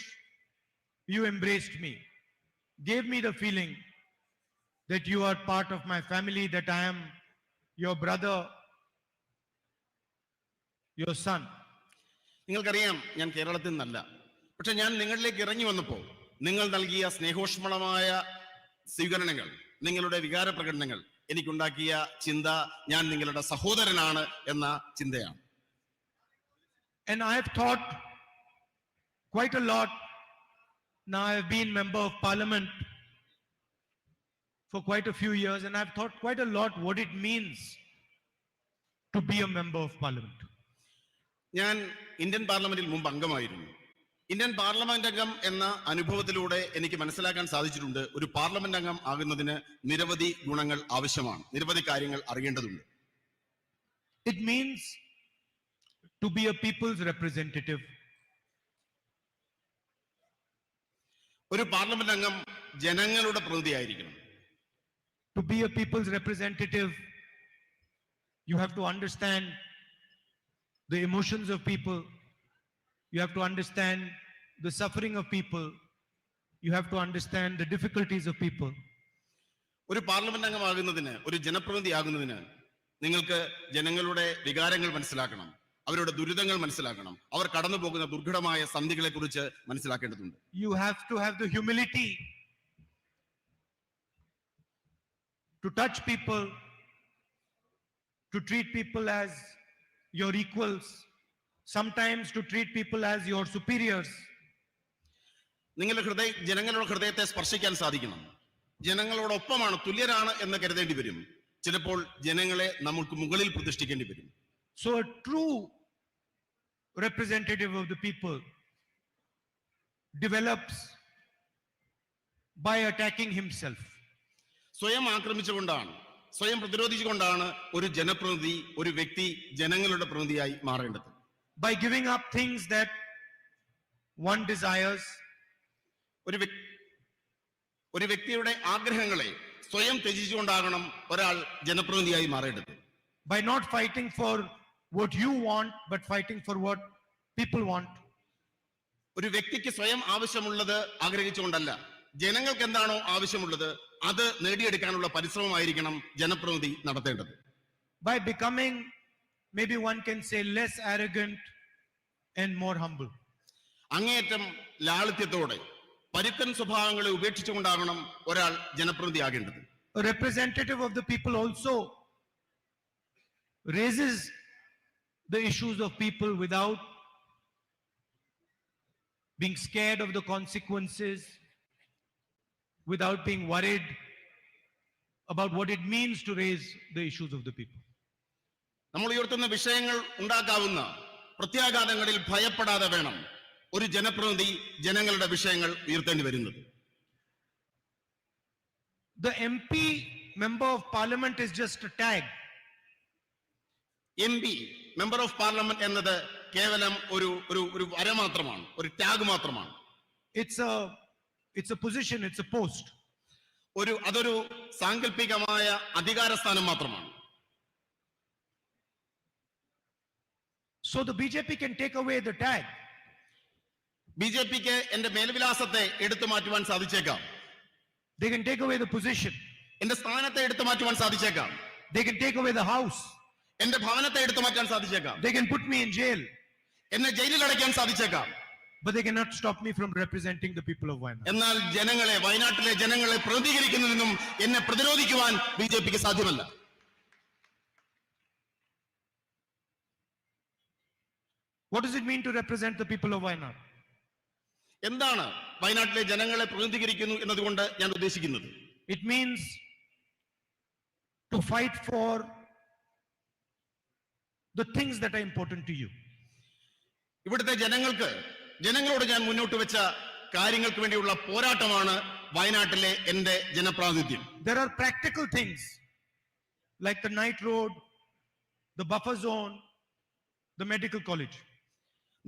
you embraced me gave me the feeling that you are part of my family, that I am your brother, your son. നിങ്ങൾക്കറിയാം, ഞാൻ കേരളത്തിൽ നിന്നല്ല. പക്ഷെ ഞാൻ നിങ്ങളിലേക്ക് ഇറങ്ങി വന്നപ്പോൾ നിങ്ങൾ നൽകിയ സ്നേഹോഷ്മളമായ സ്വീകരണങ്ങൾ, നിങ്ങളുടെ വികാര പ്രകടനങ്ങൾ എനിക്കുണ്ടാക്കിയ ചിന്ത ഞാൻ നിങ്ങളുടെ സഹോദരനാണ് എന്ന ചിന്തയാണ്. And I have thought quite a lot. Now I have been member of parliament for quite a few years, and I've thought quite a lot what it means to be a member of parliament. ഞാൻ ഇന്ത്യൻ പാർലമെന്റിൽ മുമ്പ് അംഗമായിരുന്നു. ഇന്ത്യൻ പാർലമെന്റ് അംഗം എന്ന അനുഭവത്തിലൂടെ എനിക്ക് മനസ്സിലാക്കാൻ സാധിച്ചിട്ടുണ്ട്, ഒരു പാർലമെന്റ് അംഗം ആകുന്നതിന് നിരവധി ഗുണങ്ങൾ ആവശ്യമാണ്, നിരവധി കാര്യങ്ങൾ അറിയേണ്ടതുണ്ട്. It means to be a people's representative. ഒരു പാർലമെന്റ് അംഗം ജനങ്ങളുടെ പ്രതിനിധിയായിരിക്കണം. To be a people's representative, you have to understand the emotions of people. You have to understand the suffering of people. You have to understand the difficulties of people. ഒരു പാർലമെന്റ് അംഗമാകുന്നതിന്, ഒരു ജനപ്രതിനിധി ആകുന്നതിന് നിങ്ങൾക്ക് ജനങ്ങളുടെ വികാരങ്ങൾ മനസ്സിലാക്കണം, അവരുടെ ദുരിതങ്ങൾ മനസ്സിലാക്കണം, അവർ കടന്നു പോകുന്ന ദുർഘടമായ സന്ധികളെ കുറിച്ച് മനസ്സിലാക്കേണ്ടതുണ്ട്. You have to have the humility to touch people, to treat people as your equals, sometimes to treat people as your superiors. നിങ്ങളുടെ ജനങ്ങളുടെ ഹൃദയത്തെ സ്പർശിക്കാൻ സാധിക്കണം. ജനങ്ങളോടൊപ്പമാണ്, തുല്യരാണ് എന്ന് കരുതേണ്ടി വരും. ചിലപ്പോൾ ജനങ്ങളെ നമുക്ക് മുകളിൽ പ്രതിഷ്ഠിക്കേണ്ടി വരും. So a true representative of the people develops by attacking himself. സ്വയം ആക്രമിച്ചുകൊണ്ടാണ്, സ്വയം പ്രതിരോധിച്ചുകൊണ്ടാണ് ഒരു ജനപ്രതിനിധി, ഒരു വ്യക്തി ജനങ്ങളുടെ പ്രതിനിധിയായി മാറേണ്ടത്. By giving up things that one desires. ഒരു വ്യക്തിയുടെ ആഗ്രഹങ്ങളെ സ്വയം ത്യജിച്ചുകൊണ്ടാകണം ഒരാൾ ജനപ്രതിനിധിയായി മാറേണ്ടത്. By not fighting for what you want, but fighting for what people want. ഒരു വ്യക്തിക്ക് സ്വയം ആവശ്യമുള്ളത് ആഗ്രഹിച്ചുകൊണ്ടല്ല, ജനങ്ങൾക്ക് എന്താണോ ആവശ്യമുള്ളത് അത് നേടിയെടുക്കാനുള്ള പരിശ്രമമായിരിക്കണം ജനപ്രതിനിധി നടത്തേണ്ടത്. By becoming, maybe one can say, less arrogant and more humble. അങ്ങേയറ്റം ലാളിത്യത്തോടെ പരുക്കൻ സ്വഭാവങ്ങളെ ഉപേക്ഷിച്ചുകൊണ്ടാകണം ഒരാൾ ജനപ്രതിനിധിയാകേണ്ടത്. A representative of the people also raises the issues of people without being scared of the consequences, without being worried about what it means to raise the issues of the people. നമ്മൾ ഉയർത്തുന്ന വിഷയങ്ങൾ ഉണ്ടാക്കാവുന്ന പ്രത്യാഘാതങ്ങളിൽ ഭയപ്പെടാതെ വേണം ഒരു ജനപ്രതിനിധി ജനങ്ങളുടെ വിഷയങ്ങൾ ഉയർത്തേണ്ടി വരുന്നത്. The MP, member of parliament, is just a tag. MP, member of parliament എന്നത് കേവലം ഒരു വര മാത്രമാണ്, ഒരു ടാഗ് മാത്രമാണ്. It's a position, it's a post. അതൊരു സാങ്കല്പികമായ അധികാര സ്ഥാനം മാത്രമാണ്. So the BJP can take away the tag. ബിജെപിക്ക് എന്റെ മേൽവിലാസത്തെ എടുത്തു മാറ്റുവാൻ സാധിച്ചേക്കാം. They can take away the position. എന്റെ സ്ഥാനത്തെ എടുത്തു മാറ്റുവാൻ സാധിച്ചേക്കാം. They can take away the house. എന്റെ ഭവനത്തെ എടുത്തു മാറ്റാൻ സാധിച്ചേക്കാം. They can put me in jail. എന്നെ ജയിലിൽ അടയ്ക്കാൻ സാധിച്ചേക്കാം. But they cannot stop me from representing the people of Wayanad. എന്നാൽ ജനങ്ങളെ, വയനാട്ടിലെ ജനങ്ങളെ പ്രതികരിക്കുന്നതിനും എന്നെ പ്രതിരോധിക്കുവാൻ ബിജെപിക്ക് സാധ്യമല്ല. What does it mean to represent the people of Wayanad? എന്താണ് വയനാട്ടിലെ ജനങ്ങളെ പ്രതികരിക്കുന്നു എന്നതുകൊണ്ട് ഞാൻ ഉദ്ദേശിക്കുന്നത്? It means to fight for the things that are important to you. ഇവിടുത്തെ ജനങ്ങളോട് ഞാൻ മുന്നോട്ട് വെച്ച കാര്യങ്ങൾക്ക് വേണ്ടിയുള്ള പോരാട്ടമാണ് വയനാട്ടിലെ എന്റെ ജനപ്രാതിനിധ്യം. There are practical things like the night road, the buffer zone, the medical college.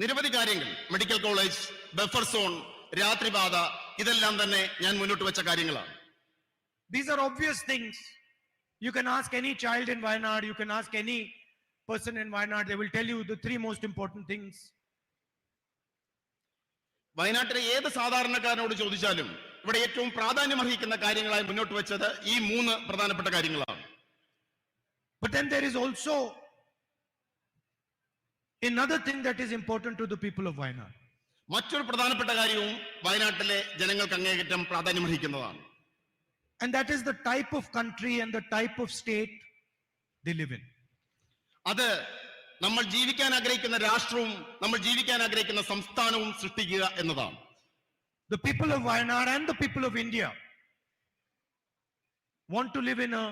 നിരവധി കാര്യങ്ങൾ, മെഡിക്കൽ കോളേജ്, ബഫർ സോൺ, രാത്രിപാത, ഇതെല്ലാം തന്നെ ഞാൻ മുന്നോട്ട് വെച്ച കാര്യങ്ങളാണ്. These are obvious things. You can ask any child in Wayanad, you can ask any person in Wayanad, they will tell you the three most important things. വയനാട്ടിലെ ഏത് സാധാരണക്കാരനോട് ചോദിച്ചാലും ഇവിടെ ഏറ്റവും പ്രാധാന്യമർഹിക്കുന്ന കാര്യങ്ങളായി മുന്നോട്ട് വെച്ചത് ഈ 3 പ്രധാനപ്പെട്ട കാര്യങ്ങളാണ്. But then there is also another thing that is important to the people of Wayanad. മറ്റൊരു പ്രധാനപ്പെട്ട കാര്യവും വയനാട്ടിലെ ജനങ്ങൾക്ക് അങ്ങേയറ്റം പ്രാധാന്യമർഹിക്കുന്നതാണ്. And that is the type of country and the type of state they live in. അത് നമ്മൾ ജീവിക്കാൻ ആഗ്രഹിക്കുന്ന രാഷ്ട്രവും നമ്മൾ ജീവിക്കാൻ ആഗ്രഹിക്കുന്ന സംസ്ഥാനവും സൃഷ്ടിക്കുക എന്നതാണ്. The people of Wayanad and the people of India want to live in a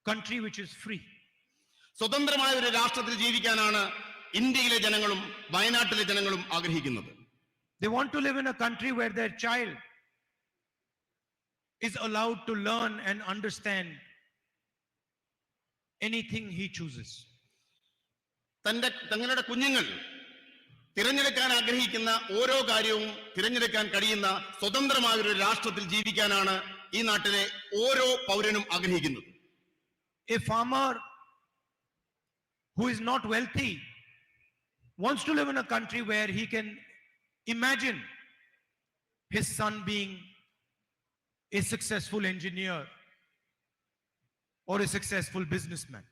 country which is free. സ്വതന്ത്രമായ ഒരു രാഷ്ട്രത്തിൽ ജീവിക്കാനാണ് ഇന്ത്യയിലെ ജനങ്ങളും വയനാട്ടിലെ ജനങ്ങളും ആഗ്രഹിക്കുന്നത്. They want to live in a country where their child is allowed to learn and understand anything he chooses. തങ്ങളുടെ കുഞ്ഞുങ്ങൾ തിരഞ്ഞെടുക്കാൻ ആഗ്രഹിക്കുന്ന ഓരോ കാര്യവും തിരഞ്ഞെടുക്കാൻ കഴിയുന്ന സ്വതന്ത്രമായ ഒരു രാഷ്ട്രത്തിൽ ജീവിക്കാനാണ് ഈ നാട്ടിലെ ഓരോ പൗരനും ആഗ്രഹിക്കുന്നത്. A farmer who is not wealthy wants to live in a country where he can imagine his son being a successful engineer or a successful businessman.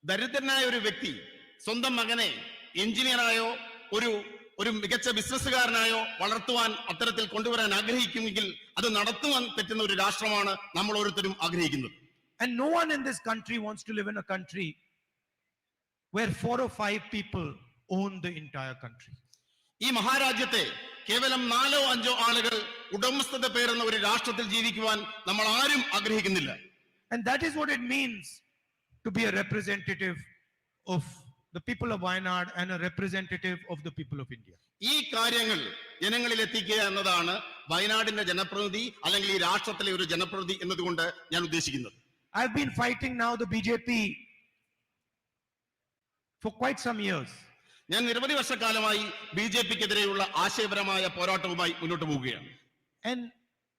ദരിദ്രനായ ഒരു വ്യക്തി സ്വന്തം മകനെ എഞ്ചിനീയറായോ ഒരു മികച്ച ബിസിനസ്സുകാരനായോ വളർത്തുവാൻ അത്തരത്തിൽ കൊണ്ടുവരാൻ ആഗ്രഹിക്കുമെങ്കിൽ അത് നടത്തുവാൻ പറ്റുന്ന ഒരു രാഷ്ട്രമാണ് നമ്മൾ ഓരോരുത്തരും ആഗ്രഹിക്കുന്നത്. And no one in this country wants to live in a country where 4 or 5 people own the entire country. ഈ മഹാരാജ്യത്തെ കേവലം 4 or 5 ആളുകൾ ഉടമസ്ഥത പേരുന്ന ഒരു രാഷ്ട്രത്തിൽ ജീവിക്കുവാൻ നമ്മൾ ആരും ആഗ്രഹിക്കുന്നില്ല. And that is what it means to be a representative of the people of Wayanad and a representative of the people of India. ഈ കാര്യങ്ങൾ ജനങ്ങളിൽ എത്തിക്കുക എന്നതാണ് വയനാടിന്റെ ജനപ്രതിനിധി അല്ലെങ്കിൽ ഈ രാഷ്ട്രത്തിലെ ഒരു ജനപ്രതിനിധി എന്നതുകൊണ്ട് ഞാൻ ഉദ്ദേശിക്കുന്നത്. I've been fighting now the BJP for quite some years. ഞാൻ നിരവധി വർഷക്കാലമായി ബിജെപിക്കെതിരെയുള്ള ആശയപരമായ പോരാട്ടവുമായി മുന്നോട്ട് പോവുകയാണ്. And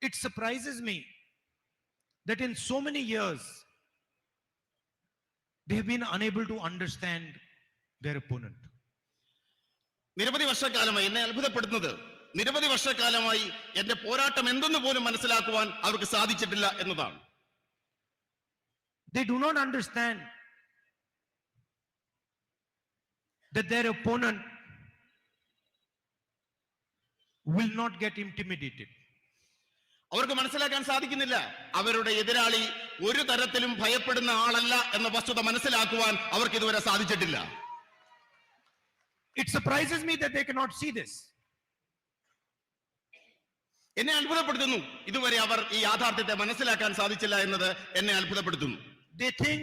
it surprises me that in so many years they have been unable to understand their opponent. നിരവധി വർഷക്കാലമായി എന്നെ അത്ഭുതപ്പെടുത്തുന്നത് നിരവധി വർഷക്കാലമായി എന്റെ പോരാട്ടം എന്തെന്ന് പോലും മനസ്സിലാക്കുവാൻ അവർക്ക് സാധിച്ചിട്ടില്ല എന്നതാണ്. They do not understand that their opponent will not get intimidated. അവർക്ക് മനസ്സിലാക്കാൻ സാധിക്കുന്നില്ല അവരുടെ എതിരാളി ഒരു തരത്തിലും ഭയപ്പെടുന്ന ആളല്ല എന്ന വസ്തുത മനസ്സിലാക്കുവാൻ അവർക്ക് ഇതുവരെ സാധിച്ചിട്ടില്ല. It surprises me that they cannot see this. എന്നെ അത്ഭുതപ്പെടുത്തുന്നു ഇതുവരെ അവർ ഈ യാഥാർത്ഥ്യത്തെ മനസ്സിലാക്കാൻ സാധിച്ചില്ല എന്നത് എന്നെ അത്ഭുതപ്പെടുത്തുന്നു. They think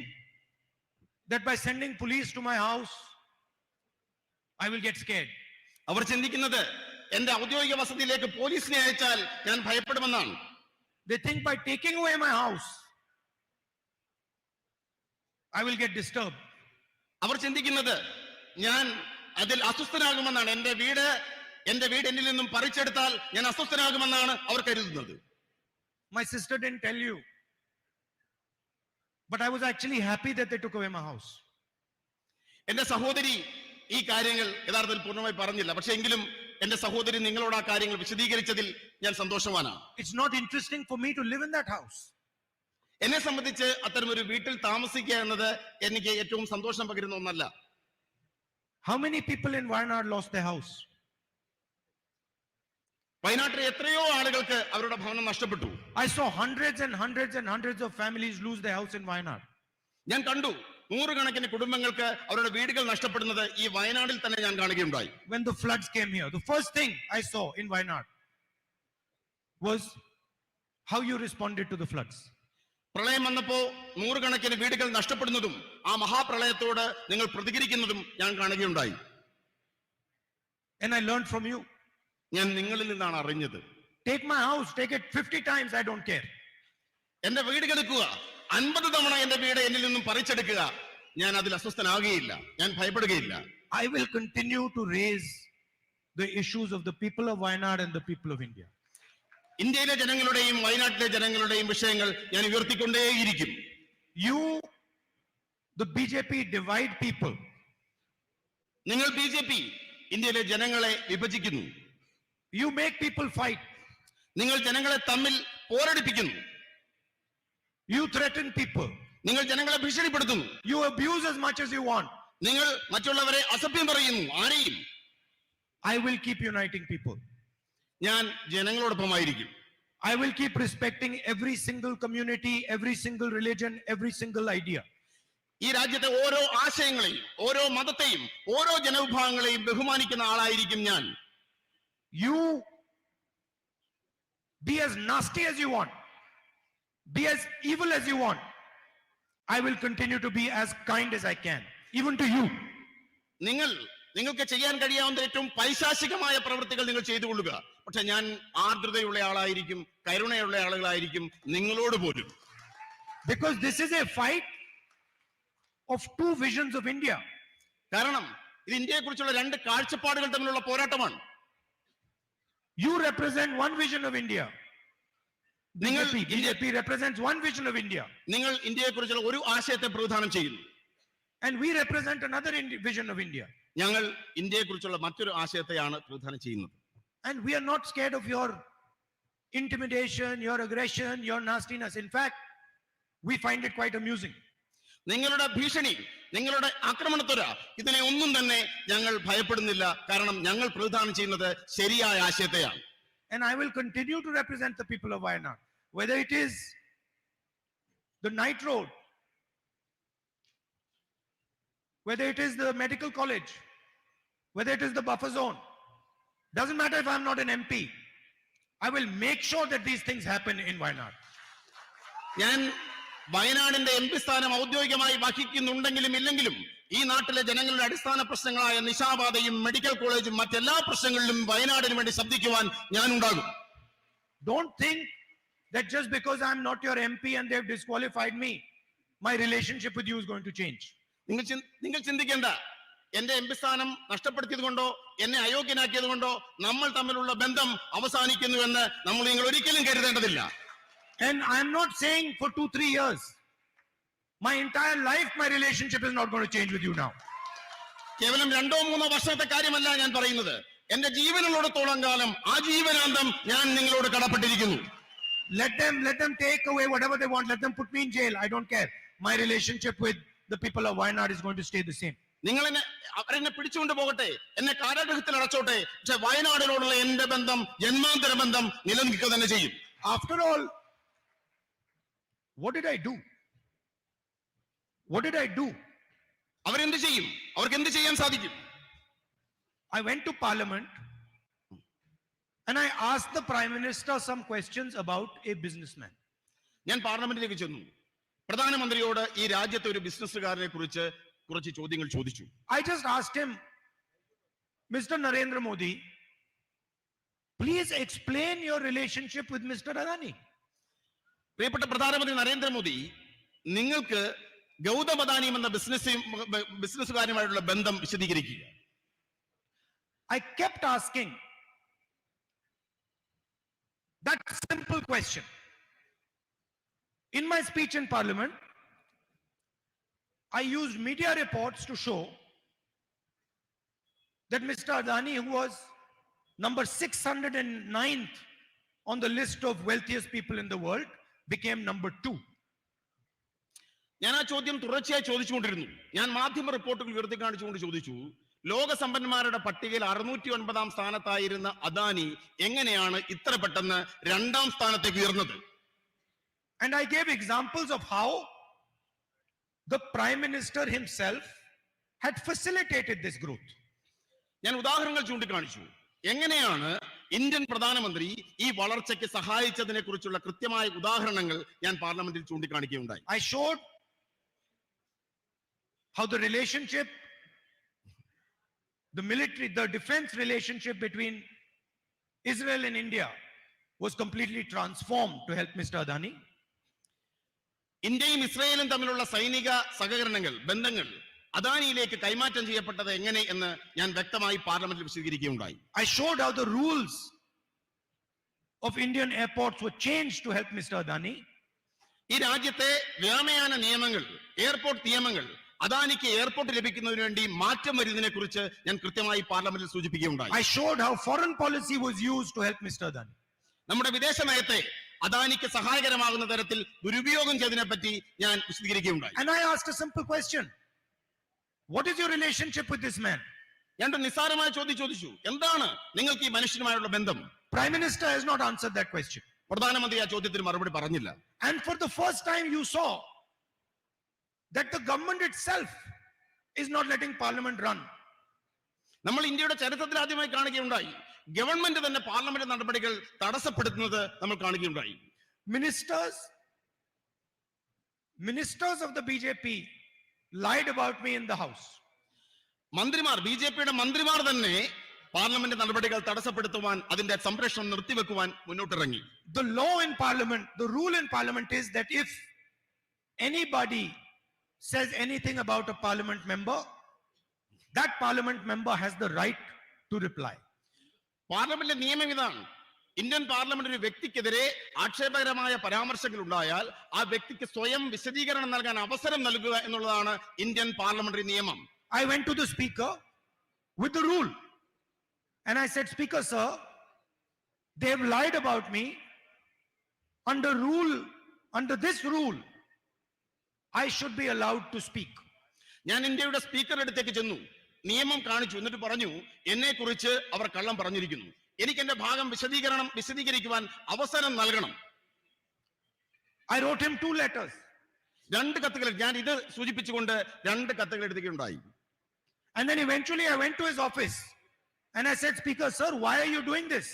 that by sending police to my house I will get scared. അവർ ചിന്തിക്കുന്നത് എന്റെ ഔദ്യോഗിക വസതിയിലേക്ക് പോലീസിനെ അയച്ചാൽ ഞാൻ ഭയപ്പെടുമെന്നാണ്. They think by taking away my house I will get disturbed. അവർ ചിന്തിക്കുന്നത് ഞാൻ അതിൽ അസ്വസ്ഥനാകുമെന്നാണ്. എന്റെ വീട് എന്നിൽ നിന്നും പറിച്ചെടുത്താൽ ഞാൻ അസ്വസ്ഥനാകുമെന്നാണ് അവർ കരുതുന്നത്. My sister didn't tell you, but I was actually happy that they took away my house. എന്റെ സഹോദരി ഈ കാര്യങ്ങൾ യഥാർത്ഥത്തിൽ പൂർണ്ണമായി പറഞ്ഞില്ല. പക്ഷെ എങ്കിലും എന്റെ സഹോദരി നിങ്ങളോട് ആ കാര്യങ്ങൾ വിശദീകരിച്ചതിൽ ഞാൻ സന്തോഷവാനാണ്. It's not interesting for me to live in that house. എന്നെ സംബന്ധിച്ച് അത്തരമൊരു വീട്ടിൽ താമസിക്കുക എന്നത് എനിക്ക് ഏറ്റവും സന്തോഷം പകരുന്ന ഒന്നല്ല. How many people in Wayanad lost their house? വയനാട്ടിലെ എത്രയോ ആളുകൾക്ക് അവരുടെ ഭവനം നഷ്ടപ്പെട്ടു. I saw hundreds and hundreds and hundreds of families lose their house in Wayanad. ഞാൻ കണ്ടു നൂറുകണക്കിന് കുടുംബങ്ങൾക്ക് അവരുടെ വീടുകൾ നഷ്ടപ്പെടുന്നത് ഈ വയനാടിൽ തന്നെ ഞാൻ കാണുകയുണ്ടായി. When the floods came here, the first thing I saw in Wayanad was how you responded to the floods. പ്രളയം വന്നപ്പോ നൂറുകണക്കിന് വീടുകൾ നഷ്ടപ്പെടുന്നതും ആ മഹാപ്രളയത്തോട് നിങ്ങൾ പ്രതികരിക്കുന്നതും ഞാൻ കാണുകയുണ്ടായി. And I learned from you. ഞാൻ നിങ്ങളിൽ നിന്നാണ് അറിഞ്ഞത്. Take my house, take it 50 times, I don't care. എന്റെ വീട് എടുക്കുക, 50 തവണ എന്റെ വീട് എന്നിൽ നിന്നും പറിച്ചെടുക്കുക, ഞാൻ അതിൽ അസ്വസ്ഥനാകുകയില്ല, ഞാൻ ഭയപ്പെടുകയില്ല. I will continue to raise the issues of the people of Wayanad and the people of India. ഇന്ത്യയിലെ ജനങ്ങളുടെയും വയനാട്ടിലെ ജനങ്ങളുടെയും വിഷയങ്ങൾ ഞാൻ ഉയർത്തിക്കൊണ്ടേയിരിക്കും. You, the BJP, divide people. നിങ്ങൾ BJP ഇന്ത്യയിലെ ജനങ്ങളെ വിഭജിക്കുന്നു. You make people fight. നിങ്ങൾ ജനങ്ങളെ തമ്മിൽ പോരടിപ്പിക്കുന്നു. You threaten people. നിങ്ങൾ ജനങ്ങളെ ഭീഷണിപ്പെടുത്തുന്നു. You abuse as much as you want. നിങ്ങൾ മറ്റുള്ളവരെ അസഭ്യം പറയുന്നു. ആരെയും. I will keep uniting people. ഞാൻ ജനങ്ങളോടൊപ്പമായിരിക്കും. I will keep respecting every single community, every single religion, every single idea. ഈ രാജ്യത്തെ ഓരോ ആശയങ്ങളെയും ഓരോ മതത്തെയും ഓരോ ജനവിഭാഗങ്ങളെയും ബഹുമാനിക്കുന്ന ആളായിരിക്കും ഞാൻ. You be as nasty as you want, be as evil as you want. I will continue to be as kind as I can, even to you. നിങ്ങൾക്ക് ചെയ്യാൻ കഴിയാവുന്ന ഏറ്റവും പൈശാചികമായ പ്രവൃത്തികൾ നിങ്ങൾ ചെയ്തുകൊള്ളുക. പക്ഷെ ഞാൻ ആർദ്രതയുള്ള ആളായിരിക്കും, കരുണയുള്ള ആളുകളായിരിക്കും നിങ്ങളോട് പോലും. Because this is a fight of two visions of India. കാരണം ഇത് ഇന്ത്യയെക്കുറിച്ചുള്ള രണ്ട് കാഴ്ചപ്പാടുകൾ തമ്മിലുള്ള പോരാട്ടമാണ്. You represent one vision of India. BJP represents one vision of India. നിങ്ങൾ ഇന്ത്യയെക്കുറിച്ചുള്ള ഒരു ആശയത്തെ പ്രതിനിധാനം ചെയ്യുന്നു. And we represent another vision of India. ഞങ്ങൾ ഇന്ത്യയെക്കുറിച്ചുള്ള മറ്റൊരു ആശയത്തെയാണ് പ്രതിനിധാനം ചെയ്യുന്നത്. And we are not scared of your intimidation, your aggression, your nastiness. In fact, we find it quite amusing. നിങ്ങളുടെ ഭീഷണി, നിങ്ങളുടെ ആക്രമണത്വര, ഇതിനെ ഒന്നും തന്നെ ഞങ്ങൾ ഭയപ്പെടുന്നില്ല. കാരണം ഞങ്ങൾ പ്രതിനിധാനം ചെയ്യുന്നത് ശരിയായ ആശയത്തെയാണ്. And I will continue to represent the people of Wayanad, whether it is the night road, whether it is the medical college, whether it is the buffer zone. Doesn't matter if I'm not an MP. I will make sure that these things happen in Wayanad. ഞാൻ വയനാടിന്റെ MP സ്ഥാനം ഔദ്യോഗികമായി വഹിക്കുന്നുണ്ടെങ്കിലും ഇല്ലെങ്കിലും ഈ നാട്ടിലെ ജനങ്ങളുടെ അടിസ്ഥാന പ്രശ്നങ്ങളായ നിശാപാതയും മെഡിക്കൽ കോളേജും മറ്റെല്ലാ പ്രശ്നങ്ങളിലും വയനാടിന് വേണ്ടി ശബ്ദിക്കുവാൻ ഞാൻ ഉണ്ടാകും. Don't think that just because I'm not your MP and they've disqualified me, my relationship with you is going to change. നിങ്ങൾ ചിന്തിക്കേണ്ട, എന്റെ MP സ്ഥാനം നഷ്ടപ്പെടുത്തിയത് കൊണ്ടോ എന്നെ അയോഗ്യനാക്കിയത് കൊണ്ടോ നമ്മൾ തമ്മിലുള്ള ബന്ധം അവസാനിക്കുന്നുവെന്ന് നിങ്ങൾ ഒരിക്കലും കരുതേണ്ടതില്ല. And I'm not saying for 2-3 years. My entire life, my relationship is not going to change with you now. കേവലം 2-3 വർഷത്തെ കാര്യമല്ല ഞാൻ പറയുന്നത്. എന്റെ ജീവനുള്ളിടത്തോളം കാലം ആജീവനാന്തം ഞാൻ നിങ്ങളോട് കടപ്പെട്ടിരിക്കുന്നു. Let them take away whatever they want. Let them put me in jail. I don't care. My relationship with the people of Wayanad is going to stay the same. അവരെന്നെ പിടിച്ചുകൊണ്ട് പോകട്ടെ, എന്നെ കാരാഗൃഹത്തിൽ അടച്ചോട്ടെ, പക്ഷെ വയനാടിനോടുള്ള എന്റെ ബന്ധം, ജന്മാന്തര ബന്ധം നിലനിൽക്കുക തന്നെ ചെയ്യും. After all, what did I do? What did I do? അവരെന്ത് ചെയ്യും? അവർക്ക് എന്ത് ചെയ്യാൻ സാധിക്കും? I went to Parliament and I asked the Prime Minister some questions about a businessman. ഞാൻ പാർലമെന്റിലേക്ക് ചെന്നു. പ്രധാനമന്ത്രിയോട് ഈ രാജ്യത്തെ ഒരു ബിസിനസ്സുകാരനെ കുറിച്ച് കുറച്ച് ചോദ്യങ്ങൾ ചോദിച്ചു. I just asked him, Mr. Narendra Modi, please explain your relationship with Mr. Adani. പ്രിയപ്പെട്ട പ്രധാനമന്ത്രി നരേന്ദ്രമോദി, നിങ്ങൾക്ക് ഗൗതം അദാനിയും എന്ന ബിസിനസ്സുകാരുമായിട്ടുള്ള ബന്ധം വിശദീകരിക്കുക. I kept asking that simple question. In my speech in Parliament, I used media reports to show that Mr. Adani, who was number 609th on the list of wealthiest people in the world, became number 2. ഞാൻ ആ ചോദ്യം തുടർച്ചയായി ചോദിച്ചുകൊണ്ടിരുന്നു. ഞാൻ മാധ്യമ റിപ്പോർട്ടുകൾ ഉയർത്തി കാണിച്ചുകൊണ്ട് ചോദിച്ചു, ലോക സമ്പന്നന്മാരുടെ പട്ടികയിൽ 609 സ്ഥാനത്തായിരുന്ന അദാനി എങ്ങനെയാണ് ഇത്ര പെട്ടെന്ന് 2ാം സ്ഥാനത്തേക്ക് ഉയർന്നത്? And I gave examples of how the Prime Minister himself had facilitated this growth. ഞാൻ ഉദാഹരണങ്ങൾ ചൂണ്ടിക്കാണിച്ചു. എങ്ങനെയാണ് ഇന്ത്യൻ പ്രധാനമന്ത്രി ഈ വളർച്ചയ്ക്ക് സഹായിച്ചതിനെ കുറിച്ചുള്ള കൃത്യമായ ഉദാഹരണങ്ങൾ ഞാൻ പാർലമെന്റിൽ ചൂണ്ടിക്കാണിക്കുകയുണ്ടായി. I showed how the relationship, the military, the defense relationship between Israel and India was completely transformed to help Mr. Adani. ഇന്ത്യയും ഇസ്രായേലും തമ്മിലുള്ള സൈനിക സഹകരണങ്ങൾ, ബന്ധങ്ങൾ അദാനിയിലേക്ക് കൈമാറ്റം ചെയ്യപ്പെട്ടത് എങ്ങനെ എന്ന് ഞാൻ വ്യക്തമായി പാർലമെന്റിൽ വിശദീകരിക്കുകയുണ്ടായി. I showed how the rules of Indian airports were changed to help Mr. Adani. ഈ രാജ്യത്തെ വ്യോമയാന നിയമങ്ങൾ, എയർപോർട്ട് നിയമങ്ങൾ അദാനിക്ക് എയർപോർട്ട് ലഭിക്കുന്നതിന് വേണ്ടി മാറ്റം വരുന്നതിനെ കുറിച്ച് ഞാൻ കൃത്യമായി പാർലമെന്റിൽ സൂചിപ്പിക്കുകയുണ്ടായി. I showed how foreign policy was used to help Mr. Adani. നമ്മുടെ വിദേശ നയത്തെ അദാനിക്ക് സഹായകരമാകുന്ന തരത്തിൽ ദുരുപയോഗം ചെയ്തതിനെ പറ്റി ഞാൻ വിശദീകരിക്കുകയുണ്ടായി. And I asked a simple question. What is your relationship with this man? ഞാൻ ഒരു നിസ്സാരമായ ചോദ്യം ചോദിച്ചു, എന്താണ് നിങ്ങൾക്ക് ഈ മനുഷ്യനുമായുള്ള ബന്ധം? Prime Minister has not answered that question. പ്രധാനമന്ത്രി ആ ചോദ്യത്തിന് മറുപടി പറഞ്ഞില്ല. And for the first time you saw that the government itself is not letting parliament run. നമ്മൾ ഇന്ത്യയുടെ ചരിത്രത്തിൽ ആദ്യമായി കാണുകയുണ്ടായി, ഗവൺമെന്റ് തന്നെ പാർലമെന്റ് നടപടികൾ തടസ്സപ്പെടുത്തുന്നത് നമ്മൾ കാണുകയുണ്ടായി. Ministers of the BJP lied about me in the house. മന്ത്രിമാർ, ബിജെപിയുടെ മന്ത്രിമാർ തന്നെ പാർലമെന്റ് നടപടികൾ തടസ്സപ്പെടുത്തുവാൻ, അതിന്റെ സംപ്രേഷണം നിർത്തിവെക്കുവാൻ മുന്നോട്ടിറങ്ങി. The law in parliament, the rule in parliament is that if anybody says anything about a parliament member, that parliament member has the right to reply. പാർലമെന്റിലെ നിയമം ഇതാണ്. ഇന്ത്യൻ പാർലമെന്റ് ഒരു വ്യക്തിക്കെതിരെ ആക്ഷേപകരമായ പരാമർശങ്ങൾ ഉണ്ടായാൽ ആ വ്യക്തിക്ക് സ്വയം വിശദീകരണം നൽകാൻ അവസരം നൽകുക എന്നുള്ളതാണ് ഇന്ത്യൻ പാർലമെന്ററി നിയമം. I went to the speaker with the rule and I said, Speaker sir, they have lied about me. Under this rule I should be allowed to speak. ഞാൻ ഇന്ത്യയുടെ സ്പീക്കറുടെ അടുത്തേക്ക് ചെന്നു, നിയമം കാണിച്ചു, എന്നിട്ട് പറഞ്ഞു, എന്നെ കുറിച്ച് അവർ കള്ളം പറഞ്ഞിരിക്കുന്നു, എനിക്ക് എന്റെ ഭാഗം വിശദീകരിക്കുവാൻ അവസരം നൽകണം. I wrote him 2 letters. 2 കത്തുകൾ, ഞാൻ ഇത് സൂചിപ്പിച്ചുകൊണ്ട് 2 കത്തുകൾ എഴുതുകയുണ്ടായി. And then eventually I went to his office and I said, Speaker sir, why are you doing this?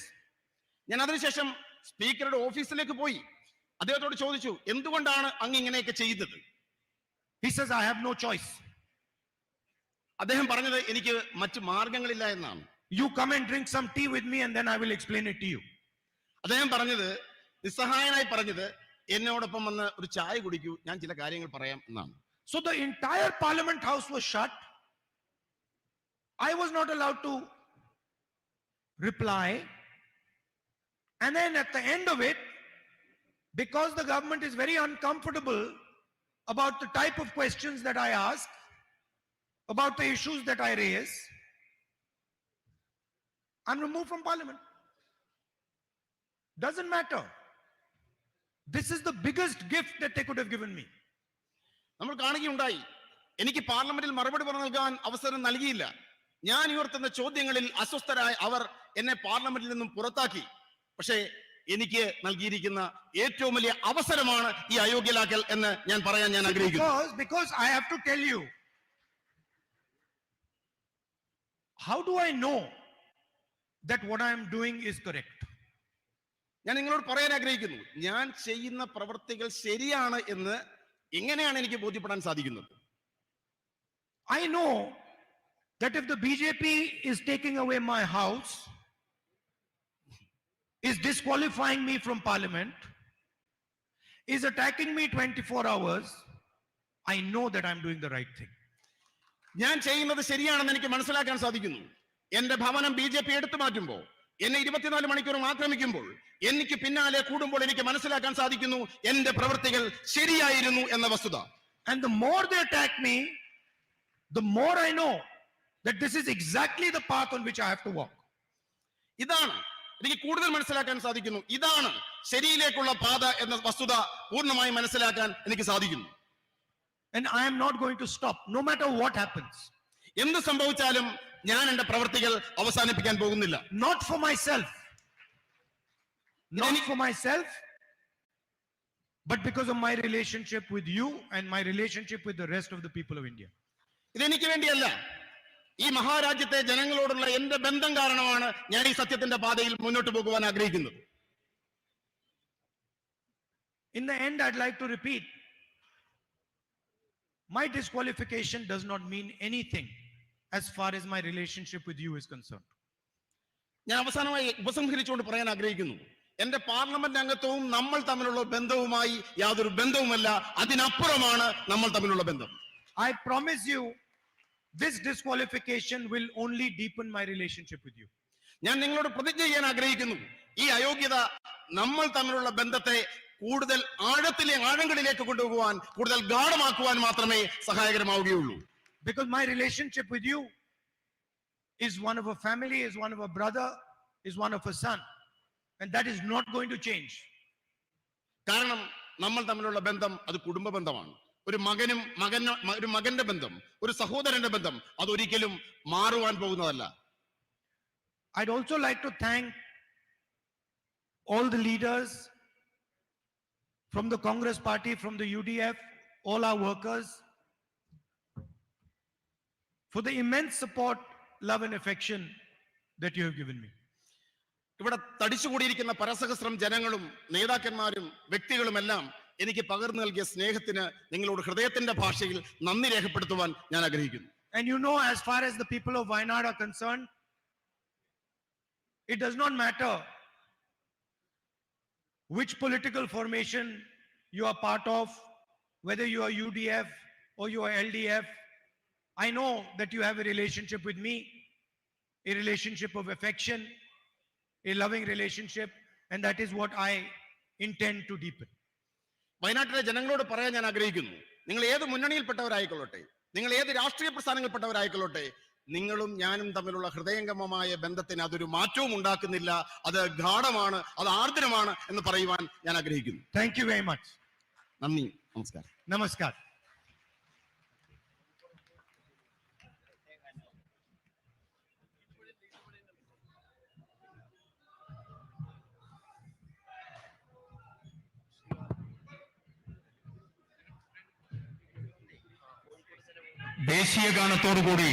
ഞാൻ അതിനുശേഷം സ്പീക്കറുടെ ഓഫീസിലേക്ക് പോയി അദ്ദേഹത്തോട് ചോദിച്ചു, എന്തുകൊണ്ടാണ് അങ്ങ് ഇങ്ങനെയൊക്കെ ചെയ്തത്? He says, I have no choice. അദ്ദേഹം പറഞ്ഞത്, എനിക്ക് മറ്റു മാർഗങ്ങളില്ല എന്നാണ്. You come and drink some tea with me and then I will explain it to you. അദ്ദേഹം പറഞ്ഞത്, നിസ്സഹായനായി പറഞ്ഞത്, എന്നോടൊപ്പം വന്ന് ഒരു ചായ കുടിക്കൂ, ഞാൻ ചില കാര്യങ്ങൾ പറയാം എന്നാണ്. So the entire parliament house was shut. I was not allowed to reply. And then at the end of it, because the government is very uncomfortable about the type of questions that I ask, about the issues that I raise, I'm removed from parliament. Doesn't matter. This is the biggest gift that they could have given me. നമ്മൾ കാണുകയുണ്ടായി, എനിക്ക് പാർലമെന്റിൽ മറുപടി നൽകാൻ അവസരം നൽകിയില്ല. ഞാൻ ഉയർത്തുന്ന ചോദ്യങ്ങളിൽ അസ്വസ്ഥരായ അവർ എന്നെ പാർലമെന്റിൽ നിന്നും പുറത്താക്കി. പക്ഷേ എനിക്ക് നൽകിയിരിക്കുന്ന ഏറ്റവും വലിയ അവസരമാണ് ഈ അയോഗ്യലാക്കൽ എന്ന് ഞാൻ പറയാൻ ഞാൻ ആഗ്രഹിക്കുന്നു. Because I have to tell you, how do I know that what I am doing is correct? ഞാൻ നിങ്ങളോട് പറയാൻ ആഗ്രഹിക്കുന്നു, ഞാൻ ചെയ്യുന്ന പ്രവൃത്തികൾ ശരിയാണ് എന്ന് എങ്ങനെയാണ് എനിക്ക് ബോധ്യപ്പെടാൻ സാധിക്കുന്നത്? I know that if the BJP is taking away my house, is disqualifying me from parliament, is attacking me 24 hours, I know that I'm doing the right thing. ഞാൻ ചെയ്യുന്നത് ശരിയാണെന്ന് എനിക്ക് മനസ്സിലാക്കാൻ സാധിക്കുന്നു. എന്റെ ഭവനം ബിജെപി എടുത്തു മാറ്റുമ്പോൾ, എന്നെ 24 മണിക്കൂറും ആക്രമിക്കുമ്പോൾ, എനിക്ക് പിന്നാലെ കൂടുമ്പോൾ എനിക്ക് മനസ്സിലാക്കാൻ സാധിക്കുന്നു എന്റെ പ്രവൃത്തികൾ ശരിയായിരുന്നു എന്ന വസ്തുത. And the more they attack me, the more I know that this is exactly the path on which I have to walk. ഇതാണ് എനിക്ക് കൂടുതൽ മനസ്സിലാക്കാൻ സാധിക്കുന്നു. ഇതാണ് ശരിയിലേക്കുള്ള പാത എന്ന വസ്തുത പൂർണ്ണമായി മനസ്സിലാക്കാൻ എനിക്ക് സാധിക്കുന്നു. And I am not going to stop, no matter what happens. എന്ത് സംഭവിച്ചാലും ഞാൻ എന്റെ പ്രവൃത്തികൾ അവസാനിപ്പിക്കാൻ പോകുന്നില്ല. Not for myself. Not for myself, but because of my relationship with you and my relationship with the rest of the people of India. ഇതെനിക്ക് വേണ്ടിയല്ല, ഈ മഹാരാജ്യത്തെ ജനങ്ങളോടുള്ള എന്റെ ബന്ധം കാരണമാണ് ഞാൻ ഈ സത്യത്തിന്റെ പാതയിൽ മുന്നോട്ട് പോകുവാൻ ആഗ്രഹിക്കുന്നത്. In the end, I'd like to repeat, my disqualification does not mean anything as far as my relationship with you is concerned. ഞാൻ അവസാനമായി ഉപസംഹരിച്ചുകൊണ്ട് പറയാൻ ആഗ്രഹിക്കുന്നു, എന്റെ പാർലമെന്റ് അംഗത്വവും നമ്മൾ തമ്മിലുള്ള ബന്ധവുമായി യാതൊരു ബന്ധവുമല്ല, അതിനപ്പുറമാണ് നമ്മൾ തമ്മിലുള്ള ബന്ധം. I promise you, this disqualification will only deepen my relationship with you. ഞാൻ നിങ്ങളോട് പ്രതിജ്ഞ ചെയ്യാൻ ആഗ്രഹിക്കുന്നു, ഈ അയോഗ്യത നമ്മൾ തമ്മിലുള്ള ബന്ധത്തെ കൂടുതൽ ആഴങ്ങളിലേക്ക് കൊണ്ടുപോകുവാൻ, കൂടുതൽ ഗാഢമാക്കുവാൻ മാത്രമേ സഹായകരമാവുകയുള്ളൂ. Because my relationship with you is one of a family, is one of a brother, is one of a son. And that is not going to change. കാരണം നമ്മൾ തമ്മിലുള്ള ബന്ധം അത് കുടുംബ ബന്ധമാണ്. ഒരു മകന്റെ ബന്ധം, ഒരു സഹോദരന്റെ ബന്ധം അതൊരിക്കലും മാറുവാൻ പോകുന്നതല്ല. I'd also like to thank all the leaders from the Congress party, from the UDF, all our workers, for the immense support, love and affection that you have given me. ഇവിടെ തടിച്ചുകൂടിയിരിക്കുന്ന പരസഹസ്രം ജനങ്ങളും നേതാക്കന്മാരും വ്യക്തികളുമെല്ലാം എനിക്ക് പകർന്നു നൽകിയ സ്നേഹത്തിന് നിങ്ങളോട് ഹൃദയത്തിന്റെ ഭാഷയിൽ നന്ദി രേഖപ്പെടുത്തുവാൻ ഞാൻ ആഗ്രഹിക്കുന്നു. And you know, as far as the people of Wayanad are concerned, it does not matter which political formation you are part of, whether you are UDF or you are LDF. I know that you have a relationship with me, a relationship of affection, a loving relationship, and that is what I intend to deepen. വയനാട്ടിലെ ജനങ്ങളോട് പറയാൻ ഞാൻ ആഗ്രഹിക്കുന്നു, നിങ്ങൾ ഏത് മുന്നണിയിൽപ്പെട്ടവരായിക്കൊള്ളട്ടെ, നിങ്ങൾ ഏത് രാഷ്ട്രീയ പ്രസ്ഥാനങ്ങളിൽപ്പെട്ടവരായിക്കൊള്ളട്ടെ, നിങ്ങളും ഞാനും തമ്മിലുള്ള ഹൃദയംഗമമായ ബന്ധത്തിന് അതൊരു മാറ്റവും ഉണ്ടാക്കുന്നില്ല. അത് ഗാഢമാണ്, അത് ആർദ്രമാണ് എന്ന് പറയുവാൻ ഞാൻ ആഗ്രഹിക്കുന്നു. Thank you very much. നന്ദി, നമസ്കാരം. Namaskar. ദേശീയ ഗാനത്തോടുകൂടി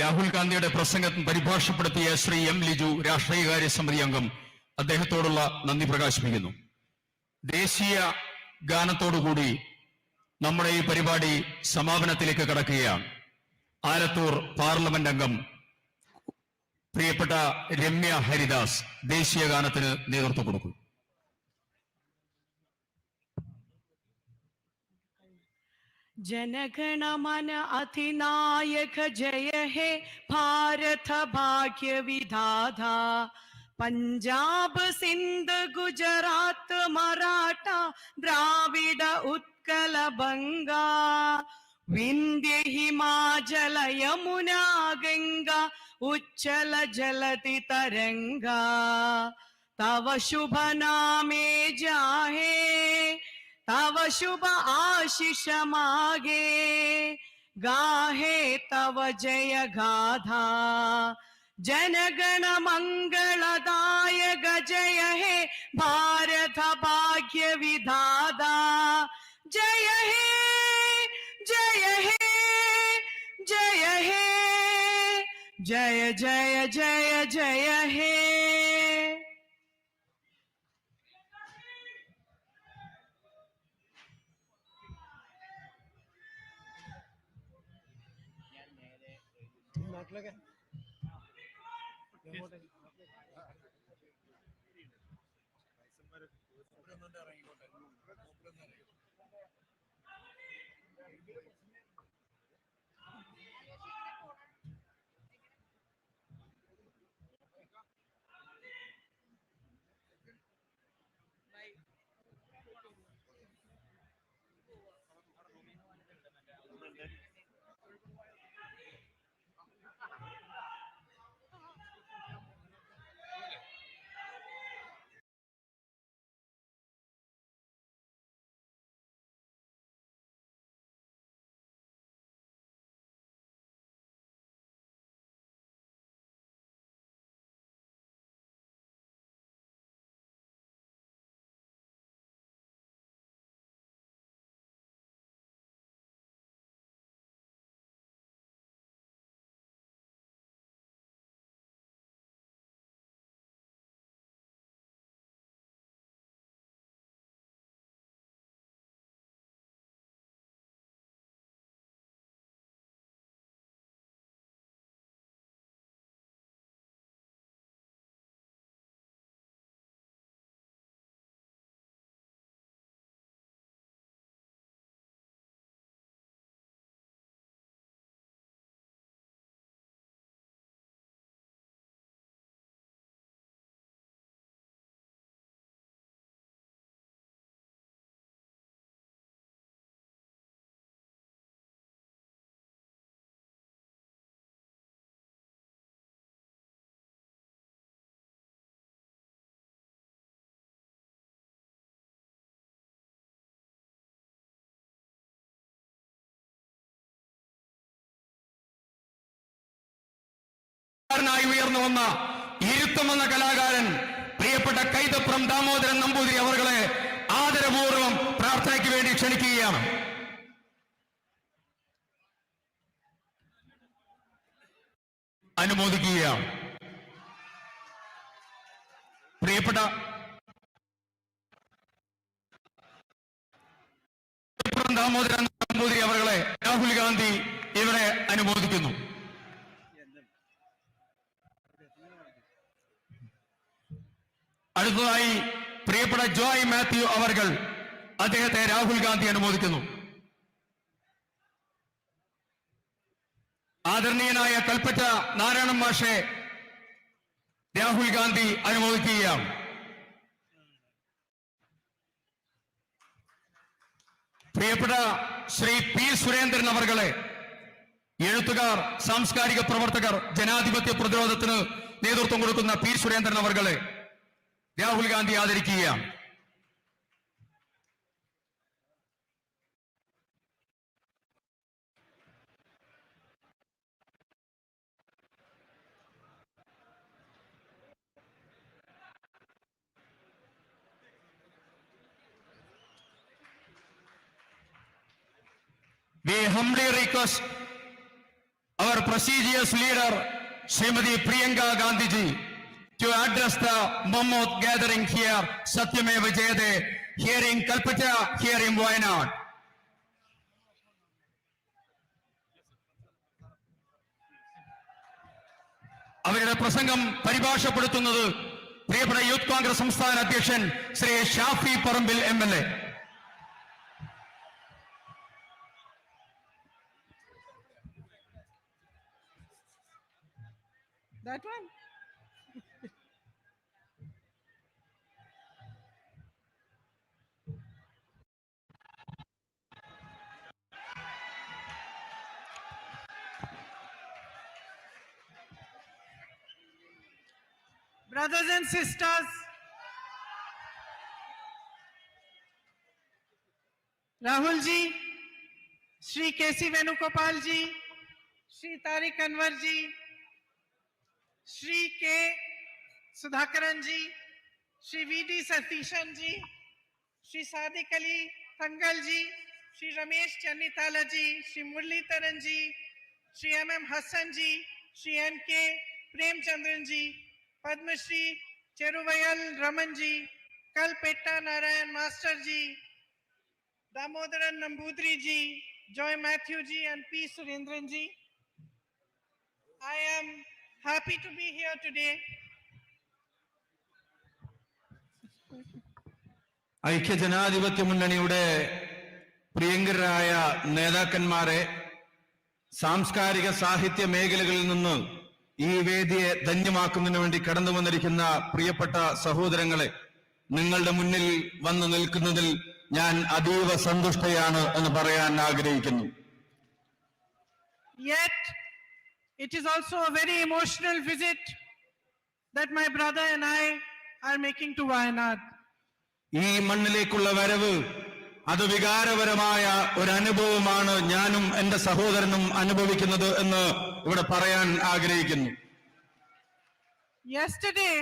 രാഹുൽ ഗാന്ധിയുടെ പ്രസംഗം പരിഭാഷപ്പെടുത്തിയ ശ്രീ എം ലിജു, രാഷ്ട്രീയകാര്യ സമിതി അംഗം, അദ്ദേഹത്തോടുള്ള നന്ദി പ്രകാശിപ്പിക്കുന്നു. ദേശീയ ഗാനത്തോടുകൂടി നമ്മുടെ ഈ പരിപാടി സമാപനത്തിലേക്ക് കടക്കുകയാണ്. ആലത്തൂർ പാർലമെന്റ് അംഗം പ്രിയപ്പെട്ട രമ്യ ഹരിദാസ് ദേശീയ ഗാനത്തിന് നേതൃത്വം കൊടുക്കും. जनगण मन अधिनायक जय हे भारत भाग्य विधाता, पंजाब सिंध गुजरात मराठा द्राविड उत्कल बंगा, विंध्य हिमाचल यमुना गंगा उच्चल जलति तरंगा, तव शुभ नामे जाहे तव शुभ आशीष मागे, गाहे तव जय गाथा, जनगण मंगलदायक जय हे भारत भाग्य विधाता, जय हे जय हे जय हे जय जय जय जय हे. പുതുതായി ഉയർന്നു വന്ന ഇരുത്തം എന്ന കലാകാരൻ പ്രിയപ്പെട്ട കൈതപ്രം ദാമോദരൻ നമ്പൂതിരി അവരുടെ ആദരപൂർവ്വം പ്രാർത്ഥനയ്ക്ക് വേണ്ടി ക്ഷണിക്കുകയാണ്. അനുമോദിക്കുകയാണ്. പ്രിയപ്പെട്ട ദാമോദരൻ നമ്പൂതിരി അവരുടെ രാഹുൽ ഗാന്ധി ഇവിടെ അനുമോദിക്കുന്നു. അടുത്തതായി പ്രിയപ്പെട്ട ജോയ് മാത്യു അവർകൾ അദ്ദേഹത്തെ രാഹുൽ ഗാന്ധി അനുമോദിക്കുന്നു. ആദരണീയനായ കൽപ്പറ്റ നാരായണൻ മാഷെ രാഹുൽ ഗാന്ധി അനുമോദിക്കുകയാണ്. പ്രിയപ്പെട്ട ശ്രീ പി സുരേന്ദ്രൻ അവർകളെ എഴുത്തുകാർ, സാംസ്കാരിക പ്രവർത്തകർ, ജനാധിപത്യ പ്രതിരോധത്തിന് നേതൃത്വം കൊടുക്കുന്ന പി സുരേന്ദ്രൻ അവർകളെ രാഹുൽ ഗാന്ധി ആദരിക്കുകയാണ്. We humbly request our prestigious leader, Srimati Priyanka Gandhi ji, to address the Mammoth gathering here, Satyameva Jayate, here in Kalpata, here in Wayanad. അവരുടെ പ്രസംഗം പരിഭാഷപ്പെടുത്തുന്നത് പ്രിയപ്പെട്ട യൂത്ത് കോൺഗ്രസ് സംസ്ഥാന അധ്യക്ഷൻ Shri Shafi Parambil MLA. That one? Brothers and sisters, Rahul ji, Shri K.C. Venugopal ji, Shri Tariq Anwar ji, Shri K. Sudhakaran ji, Shri V.D. Satishan ji, Shri Sadiq Ali Tangal ji, Shri Ramesh Channitala ji, Shri Murli Taran ji, Shri M.M. Hassan ji, Shri N.K. Premchandran ji, Padma Shri Cheruvayal Raman ji, Kalpetta Narayan Master ji, Damodaran Nambudri ji, Joy Matthew ji and P. Surendran ji. I am happy to be here today. ഐക്യജനാധിപത്യ മുന്നണിയുടെ പ്രിയങ്കരായ നേതാക്കന്മാരെ, സാംസ്കാരിക സാഹിത്യ മേഖലകളിൽ നിന്ന് ഈ വേദിയെ ധന്യമാക്കുന്നതിന് വേണ്ടി കടന്നു വന്നിരിക്കുന്ന പ്രിയപ്പെട്ട സഹോദരങ്ങളെ, നിങ്ങളുടെ മുന്നിൽ വന്നു നിൽക്കുന്നതിൽ ഞാൻ അതീവ സന്തുഷ്ടയാണ് എന്ന് പറയാൻ ആഗ്രഹിക്കുന്നു. Yet it is also a very emotional visit that my brother and I are making to Wayanad. ഈ മണ്ണിലേക്കുള്ള വരവ് അത് വികാരപരമായ ഒരു അനുഭവമാണ് ഞാനും എന്റെ സഹോദരനും അനുഭവിക്കുന്നത് എന്ന് ഇവിടെ പറയാൻ ആഗ്രഹിക്കുന്നു. Yesterday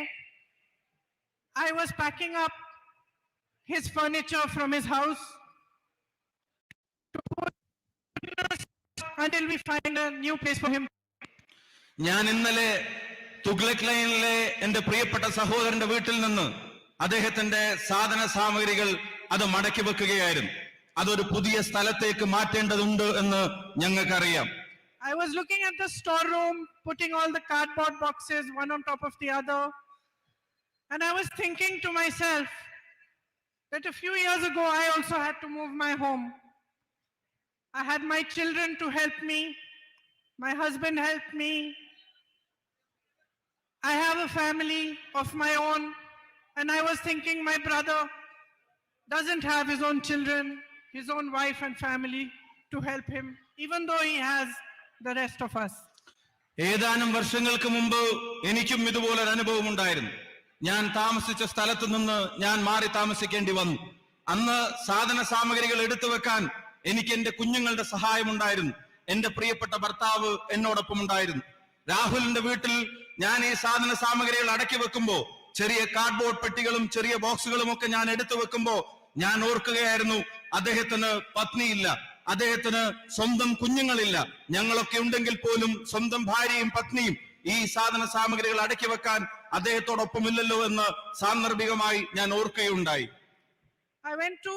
I was packing up his furniture from his house to put until we find a new place for him. ഞാൻ ഇന്നലെ തുഗ്ലക് ലൈനിലെ എന്റെ പ്രിയപ്പെട്ട സഹോദരന്റെ വീട്ടിൽ നിന്ന് അദ്ദേഹത്തിന്റെ സാധന സാമഗ്രികൾ അത് മടക്കി വെക്കുകയായിരുന്നു. അതൊരു പുതിയ സ്ഥലത്തേക്ക് മാറ്റേണ്ടതുണ്ട് എന്ന് ഞങ്ങൾക്കറിയാം. I was looking at the storeroom, putting all the cardboard boxes one on top of the other, and I was thinking to myself that a few years ago I also had to move my home. I had my children to help me, my husband helped me. I have a family of my own, and I was thinking my brother doesn't have his own children, his own wife and family to help him, even though he has the rest of us. ഏതാനും വർഷങ്ങൾക്ക് മുമ്പ് എനിക്കും ഇതുപോലൊരു അനുഭവം ഉണ്ടായിരുന്നു. ഞാൻ താമസിച്ച സ്ഥലത്ത് നിന്ന് ഞാൻ മാറി താമസിക്കേണ്ടി വന്നു. അന്ന് സാധന സാമഗ്രികൾ എടുത്തു വെക്കാൻ എനിക്ക് എന്റെ കുഞ്ഞുങ്ങളുടെ സഹായം ഉണ്ടായിരുന്നു. എന്റെ പ്രിയപ്പെട്ട ഭർത്താവ് എന്നോടൊപ്പം ഉണ്ടായിരുന്നു. രാഹുലിന്റെ വീട്ടിൽ ഞാൻ ഈ സാധന സാമഗ്രികൾ അടക്കി വെക്കുമ്പോ, ചെറിയ കാർഡ്ബോർഡ് പെട്ടികളും ചെറിയ ബോക്സുകളും ഒക്കെ ഞാൻ എടുത്തു വെക്കുമ്പോ ഞാൻ ഓർക്കുകയായിരുന്നു, അദ്ദേഹത്തിന് പത്നിയില്ല, അദ്ദേഹത്തിന് സ്വന്തം കുഞ്ഞുങ്ങളില്ല, ഞങ്ങളൊക്കെ ഉണ്ടെങ്കിൽ പോലും സ്വന്തം ഭാര്യയും പത്നിയും ഈ സാധന സാമഗ്രികൾ അടക്കി വെക്കാൻ അദ്ദേഹത്തോടൊപ്പമില്ലല്ലോ എന്ന് സാന്ദർഭികമായി ഞാൻ ഓർക്കുകയുണ്ടായി. I went to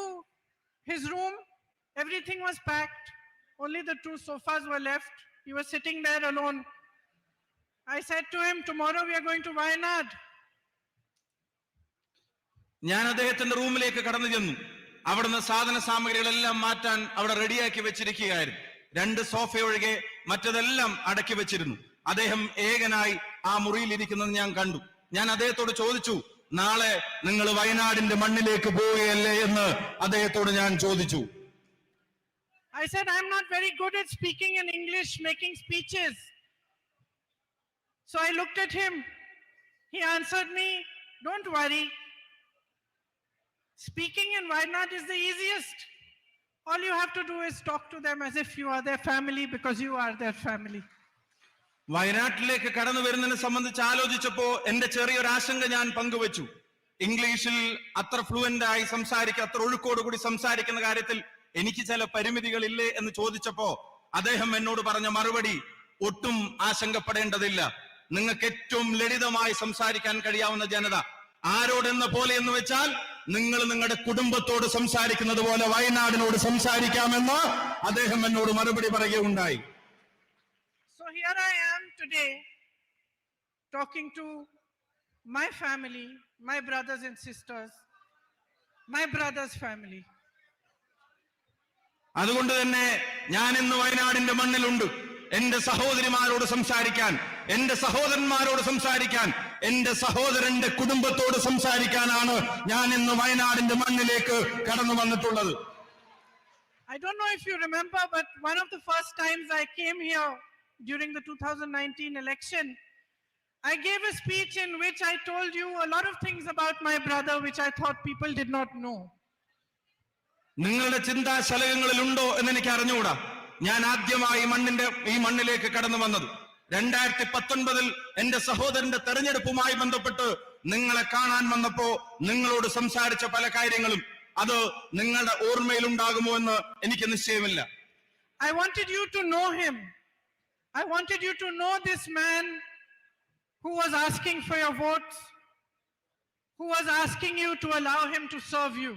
his room. Everything was packed. Only the 2 sofas were left. He was sitting there alone. I said to him, tomorrow we are going to Wayanad. ഞാൻ അദ്ദേഹത്തിന്റെ റൂമിലേക്ക് കടന്നു ചെന്നു. അവിടുന്ന് സാധന സാമഗ്രികളെല്ലാം മാറ്റാൻ അവിടെ റെഡിയാക്കി വെച്ചിരിക്കുകയായിരുന്നു. 2 സോഫ ഒഴികെ മറ്റതെല്ലാം അടക്കി വെച്ചിരുന്നു. അദ്ദേഹം ഏകനായി ആ മുറിയിൽ ഇരിക്കുന്നത് ഞാൻ കണ്ടു. ഞാൻ അദ്ദേഹത്തോട് ചോദിച്ചു, നാളെ നിങ്ങൾ വയനാടിന്റെ മണ്ണിലേക്ക് പോവുകയല്ലേ എന്ന് അദ്ദേഹത്തോട് ഞാൻ ചോദിച്ചു. I said, I'm not very good at speaking in English, making speeches. So I looked at him. He answered me, don't worry. Speaking in Wayanad is the easiest. All you have to do is talk to them as if you are their family, because you are their family. വയനാട്ടിലേക്ക് കടന്നു വരുന്നതിനെ സംബന്ധിച്ച് ആലോചിച്ചപ്പോ എന്റെ ചെറിയൊരു ആശങ്ക ഞാൻ പങ്കുവച്ചു. ഇംഗ്ലീഷിൽ അത്ര ഫ്ലുവന്റ് ആയി സംസാരിക്കുക, അത്ര ഒഴുക്കോടുകൂടി സംസാരിക്കുന്ന കാര്യത്തിൽ എനിക്ക് ചില പരിമിതികളില്ലേ എന്ന് ചോദിച്ചപ്പോ അദ്ദേഹം എന്നോട് പറഞ്ഞ മറുപടി, ഒട്ടും ആശങ്കപ്പെടേണ്ടതില്ല, നിങ്ങൾക്ക് ഏറ്റവും ലളിതമായി സംസാരിക്കാൻ കഴിയാവുന്ന ജനത ആരോടെന്ന പോലെ എന്ന് വെച്ചാൽ നിങ്ങൾ നിങ്ങളുടെ കുടുംബത്തോട് സംസാരിക്കുന്നത് പോലെ വയനാടിനോട് സംസാരിക്കാമെന്ന് അദ്ദേഹം എന്നോട് മറുപടി പറയുകയുണ്ടായി. So here I am today talking to my family, my brothers and sisters, my brother's family. അതുകൊണ്ട് തന്നെ ഞാൻ ഇന്ന് വയനാടിന്റെ മണ്ണിലുണ്ട്. എന്റെ സഹോദരിമാരോട് സംസാരിക്കാൻ, എന്റെ സഹോദരന്മാരോട് സംസാരിക്കാൻ, എന്റെ സഹോദരന്റെ കുടുംബത്തോട് സംസാരിക്കാനാണ് ഞാൻ ഇന്ന് വയനാടിന്റെ മണ്ണിലേക്ക് കടന്നു വന്നിട്ടുള്ളത്. I don't know if you remember, but one of the first times I came here during the 2019 election, I gave a speech in which I told you a lot of things about my brother which I thought people did not know. നിങ്ങളുടെ ചിന്താശലകങ്ങളിൽ ഉണ്ടോ എന്ന് എനിക്ക് അറിഞ്ഞുകൂടാ. ഞാൻ ആദ്യമായി ഈ മണ്ണിലേക്ക് കടന്നു വന്നത് 2019 എന്റെ സഹോദരന്റെ തെരഞ്ഞെടുപ്പുമായി ബന്ധപ്പെട്ട് നിങ്ങളെ കാണാൻ വന്നപ്പോ നിങ്ങളോട് സംസാരിച്ച പല കാര്യങ്ങളും അത് നിങ്ങളുടെ ഓർമ്മയിലുണ്ടാകുമോ എന്ന് എനിക്ക് നിശ്ചയമില്ല. I wanted you to know him. I wanted you to know this man who was asking for your votes, who was asking you to allow him to serve you.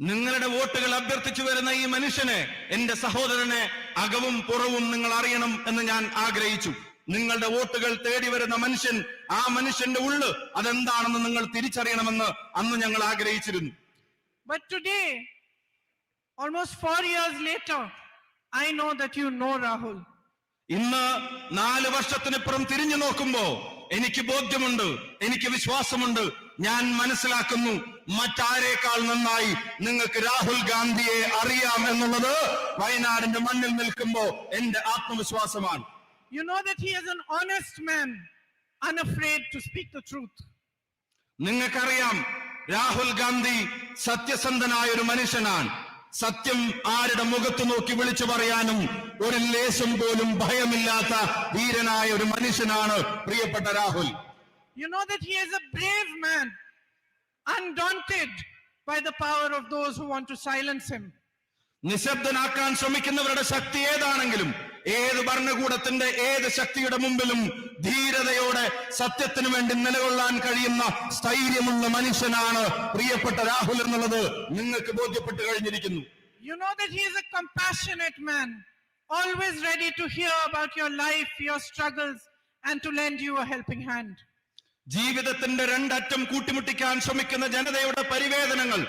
നിങ്ങളുടെ വോട്ടുകൾ അഭ്യർത്ഥിച്ചു വരുന്ന ഈ മനുഷ്യനെ, എന്റെ സഹോദരനെ അകവും പുറവും നിങ്ങൾ അറിയണം എന്ന് ഞാൻ ആഗ്രഹിച്ചു. നിങ്ങളുടെ വോട്ടുകൾ തേടി വരുന്ന മനുഷ്യൻ, ആ മനുഷ്യന്റെ ഉള്ള് അതെന്താണെന്ന് നിങ്ങൾ തിരിച്ചറിയണമെന്ന് അന്ന് ഞങ്ങൾ ആഗ്രഹിച്ചിരുന്നു. But today, almost 4 years later, I know that you know Rahul. ഇന്ന് 4 വർഷത്തിനിപ്പുറം തിരിഞ്ഞു നോക്കുമ്പോ എനിക്ക് ബോധ്യമുണ്ട്, എനിക്ക് വിശ്വാസമുണ്ട്, ഞാൻ മനസ്സിലാക്കുന്നു മറ്റാരേക്കാൾ നന്നായി നിങ്ങൾക്ക് രാഹുൽ ഗാന്ധിയെ അറിയാം എന്നുള്ളത് വയനാടിന്റെ മണ്ണിൽ നിൽക്കുമ്പോ എന്റെ ആത്മവിശ്വാസമാണ്. You know that he is an honest man, unafraid to speak the truth. നിങ്ങൾക്കറിയാം രാഹുൽ ഗാന്ധി സത്യസന്ധനായ ഒരു മനുഷ്യനാണ്. സത്യം ആരുടെ മുഖത്ത് നോക്കി വിളിച്ചു പറയാനും ഒരു ലേശം പോലും ഭയമില്ലാത്ത ധീരനായ ഒരു മനുഷ്യനാണ് പ്രിയപ്പെട്ട Rahul. You know that he is a brave man, undaunted by the power of those who want to silence him. നിശബ്ദനാക്കാൻ ശ്രമിക്കുന്നവരുടെ ശക്തി ഏതാണെങ്കിലും, ഏത് ഭരണകൂടത്തിന്റെ ഏത് ശക്തിയുടെ മുമ്പിലും ധീരതയോടെ സത്യത്തിനു വേണ്ടി നിലകൊള്ളാൻ കഴിയുന്ന സ്ഥൈര്യമുള്ള മനുഷ്യനാണ് പ്രിയപ്പെട്ട രാഹുൽ എന്നുള്ളത് നിങ്ങൾക്ക് ബോധ്യപ്പെട്ട് കഴിഞ്ഞിരിക്കുന്നു. You know that he is a compassionate man, always ready to hear about your life, your struggles, and to lend you a helping hand. ജീവിതത്തിന്റെ രണ്ടറ്റം കൂട്ടിമുട്ടിക്കാൻ ശ്രമിക്കുന്ന ജനതയുടെ പരിവേദനങ്ങൾ,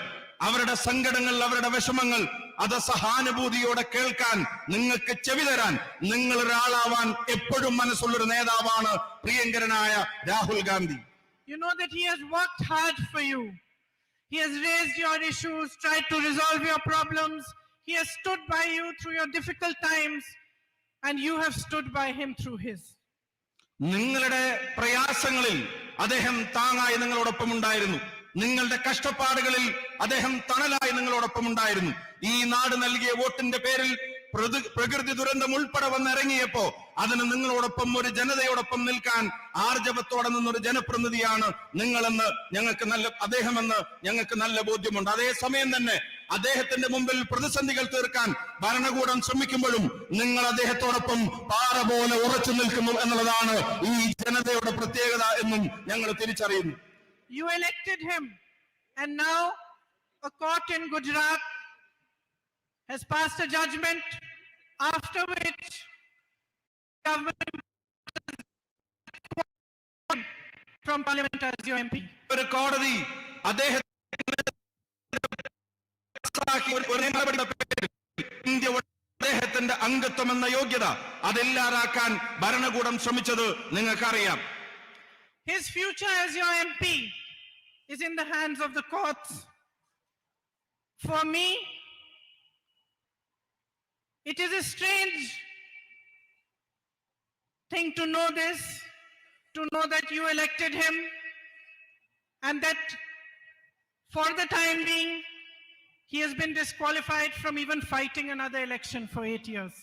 അവരുടെ സങ്കടങ്ങൾ, അവരുടെ വിഷമങ്ങൾ അത് സഹാനുഭൂതിയോടെ കേൾക്കാൻ, നിങ്ങൾക്ക് ചെവി തരാൻ, നിങ്ങൾ ഒരാളാവാൻ എപ്പോഴും മനസ്സുള്ളൊരു നേതാവാണ് പ്രിയങ്കരനായ Rahul Gandhi. You know that he has worked hard for you. He has raised your issues, tried to resolve your problems. He has stood by you through your difficult times, and you have stood by him through his. നിങ്ങളുടെ പ്രയാസങ്ങളിൽ അദ്ദേഹം താങ്ങായി നിങ്ങളോടൊപ്പം ഉണ്ടായിരുന്നു. നിങ്ങളുടെ കഷ്ടപ്പാടുകളിൽ അദ്ദേഹം തണലായി നിങ്ങളോടൊപ്പം ഉണ്ടായിരുന്നു. ഈ നാട് നൽകിയ വോട്ടിന്റെ പേരിൽ പ്രകൃതി ദുരന്തം ഉൾപ്പെടെ വന്നിറങ്ങിയപ്പോ അതിന് നിങ്ങളോടൊപ്പം ഒരു ജനതയോടൊപ്പം നിൽക്കാൻ ആർജവത്തോടെ നിന്നൊരു ജനപ്രതിനിധിയാണ് നിങ്ങളെന്ന് അദ്ദേഹമെന്ന് ഞങ്ങൾക്ക് നല്ല ബോധ്യമുണ്ട്. അതേസമയം തന്നെ അദ്ദേഹത്തിന്റെ മുമ്പിൽ പ്രതിസന്ധികൾ തീർക്കാൻ ഭരണകൂടം ശ്രമിക്കുമ്പോഴും നിങ്ങൾ അദ്ദേഹത്തോടൊപ്പം പാറ പോലെ ഉറച്ചു നിൽക്കുന്നു എന്നുള്ളതാണ് ഈ ജനതയുടെ പ്രത്യേകത എന്നും ഞങ്ങൾ തിരിച്ചറിയുന്നു. You elected him, and now a court in Gujarat has passed a judgment after which government from parliament as your MP. ഒരു കോടതി അദ്ദേഹത്തിന്റെ അംഗത്വം എന്ന യോഗ്യത അതില്ലാതാക്കാൻ ഭരണകൂടം ശ്രമിച്ചത് നിങ്ങൾക്കറിയാം. His future as your MP is in the hands of the courts. For me, it is a strange thing to know this, to know that you elected him and that for the time being, he has been disqualified from even fighting another election for 8 years.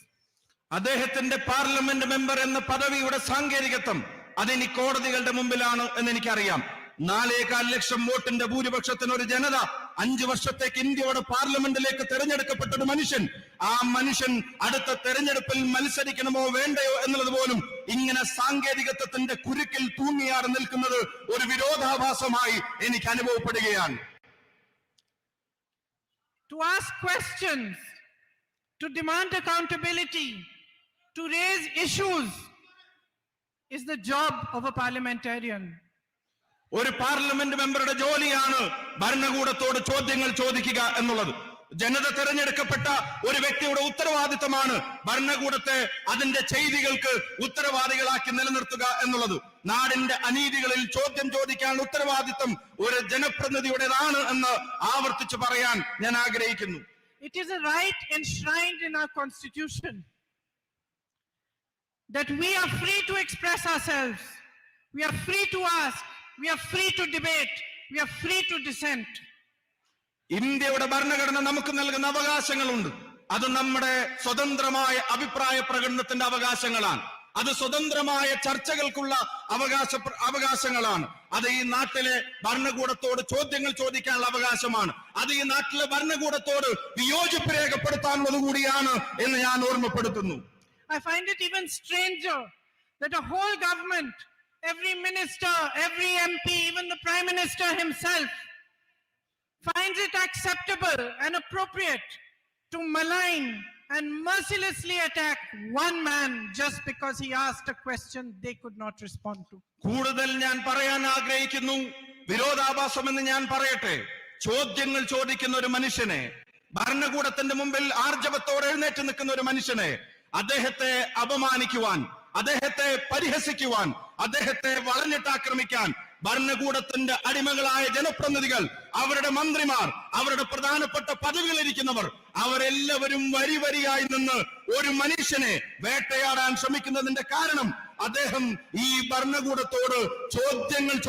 അദ്ദേഹത്തിന്റെ പാർലമെന്റ് മെമ്പർ എന്ന പദവിയുടെ സാങ്കേതികത്വം അതിനി കോടതികളുടെ മുമ്പിലാണ് എന്ന് എനിക്കറിയാം. 4.25 ലക്ഷം വോട്ടിന്റെ ഭൂരിപക്ഷത്തിന് ഒരു ജനത 5 വർഷത്തേക്ക് ഇന്ത്യയുടെ പാർലമെന്റിലേക്ക് തെരഞ്ഞെടുക്കപ്പെട്ട ഒരു മനുഷ്യൻ, ആ മനുഷ്യൻ അടുത്ത തെരഞ്ഞെടുപ്പിൽ മത്സരിക്കണമോ വേണ്ടയോ എന്നുള്ളത് പോലും ഇങ്ങനെ സാങ്കേതികത്വത്തിന്റെ കുരുക്കിൽ തൂങ്ങിയാറ് നിൽക്കുന്നത് ഒരു വിരോധാഭാസമായി എനിക്ക് അനുഭവപ്പെടുകയാണ്. To ask questions, to demand accountability, to raise issues is the job of a parliamentarian. ഒരു പാർലമെന്റ് മെമ്പറുടെ ജോലിയാണ് ഭരണകൂടത്തോട് ചോദ്യങ്ങൾ ചോദിക്കുക എന്നുള്ളത്. ജനത തെരഞ്ഞെടുക്കപ്പെട്ട ഒരു വ്യക്തിയുടെ ഉത്തരവാദിത്തമാണ് ഭരണകൂടത്തെ അതിന്റെ ചെയ്തികൾക്ക് ഉത്തരവാദികളാക്കി നിലനിർത്തുക എന്നുള്ളത്. നാടിന്റെ അനീതികളിൽ ചോദ്യം ചോദിക്കാൻ ഉത്തരവാദിത്തം ഒരു ജനപ്രതിനിധിയുടേതാണ് എന്ന് ആവർത്തിച്ച് പറയാൻ ഞാൻ ആഗ്രഹിക്കുന്നു. It is a right enshrined in our constitution that we are free to express ourselves, we are free to ask, we are free to debate, we are free to dissent. ഇന്ത്യയുടെ ഭരണഘടന നമുക്ക് നൽകുന്ന അവകാശങ്ങളുണ്ട്. അത് നമ്മുടെ സ്വതന്ത്രമായ അഭിപ്രായ പ്രകടനത്തിന്റെ അവകാശങ്ങളാണ്. അത് സ്വതന്ത്രമായ ചർച്ചകൾക്കുള്ള അവകാശങ്ങളാണ്. അത് ഈ നാട്ടിലെ ഭരണകൂടത്തോട് ചോദ്യങ്ങൾ ചോദിക്കാനുള്ള അവകാശമാണ്. അത് ഈ നാട്ടിലെ ഭരണകൂടത്തോട് വിയോജിപ്പ് രേഖപ്പെടുത്താനുള്ളത് കൂടിയാണ് എന്ന് ഞാൻ ഓർമ്മപ്പെടുത്തുന്നു. I find it even stranger that a whole government, every minister, every MP, even the Prime Minister himself, finds it acceptable and appropriate to malign and mercilessly attack one man just because he asked a question they could not respond to. കൂടുതൽ ഞാൻ പറയാൻ ആഗ്രഹിക്കുന്നു, വിരോധാഭാസം എന്ന് ഞാൻ പറയട്ടെ. ചോദ്യങ്ങൾ ചോദിക്കുന്ന ഒരു മനുഷ്യനെ, ഭരണകൂടത്തിന്റെ മുമ്പിൽ ആർജവത്തോടെ എഴുന്നേറ്റ് നിൽക്കുന്ന ഒരു മനുഷ്യനെ അദ്ദേഹത്തെ അപമാനിക്കുവാൻ, അദ്ദേഹത്തെ പരിഹസിക്കുവാൻ, അദ്ദേഹത്തെ വളഞ്ഞിട്ടാക്രമിക്കാൻ ഭരണകൂടത്തിന്റെ അടിമകളായ ജനപ്രതിനിധികൾ, അവരുടെ മന്ത്രിമാർ, അവരുടെ പ്രധാനപ്പെട്ട പദവികളിരിക്കുന്നവർ, അവരെല്ലാവരും വരിവരിയായി നിന്ന് ഒരു മനുഷ്യനെ വേട്ടയാടാൻ ശ്രമിക്കുന്നതിന്റെ കാരണം അദ്ദേഹം ഈ ഭരണകൂടത്തോട് ചോദ്യങ്ങൾ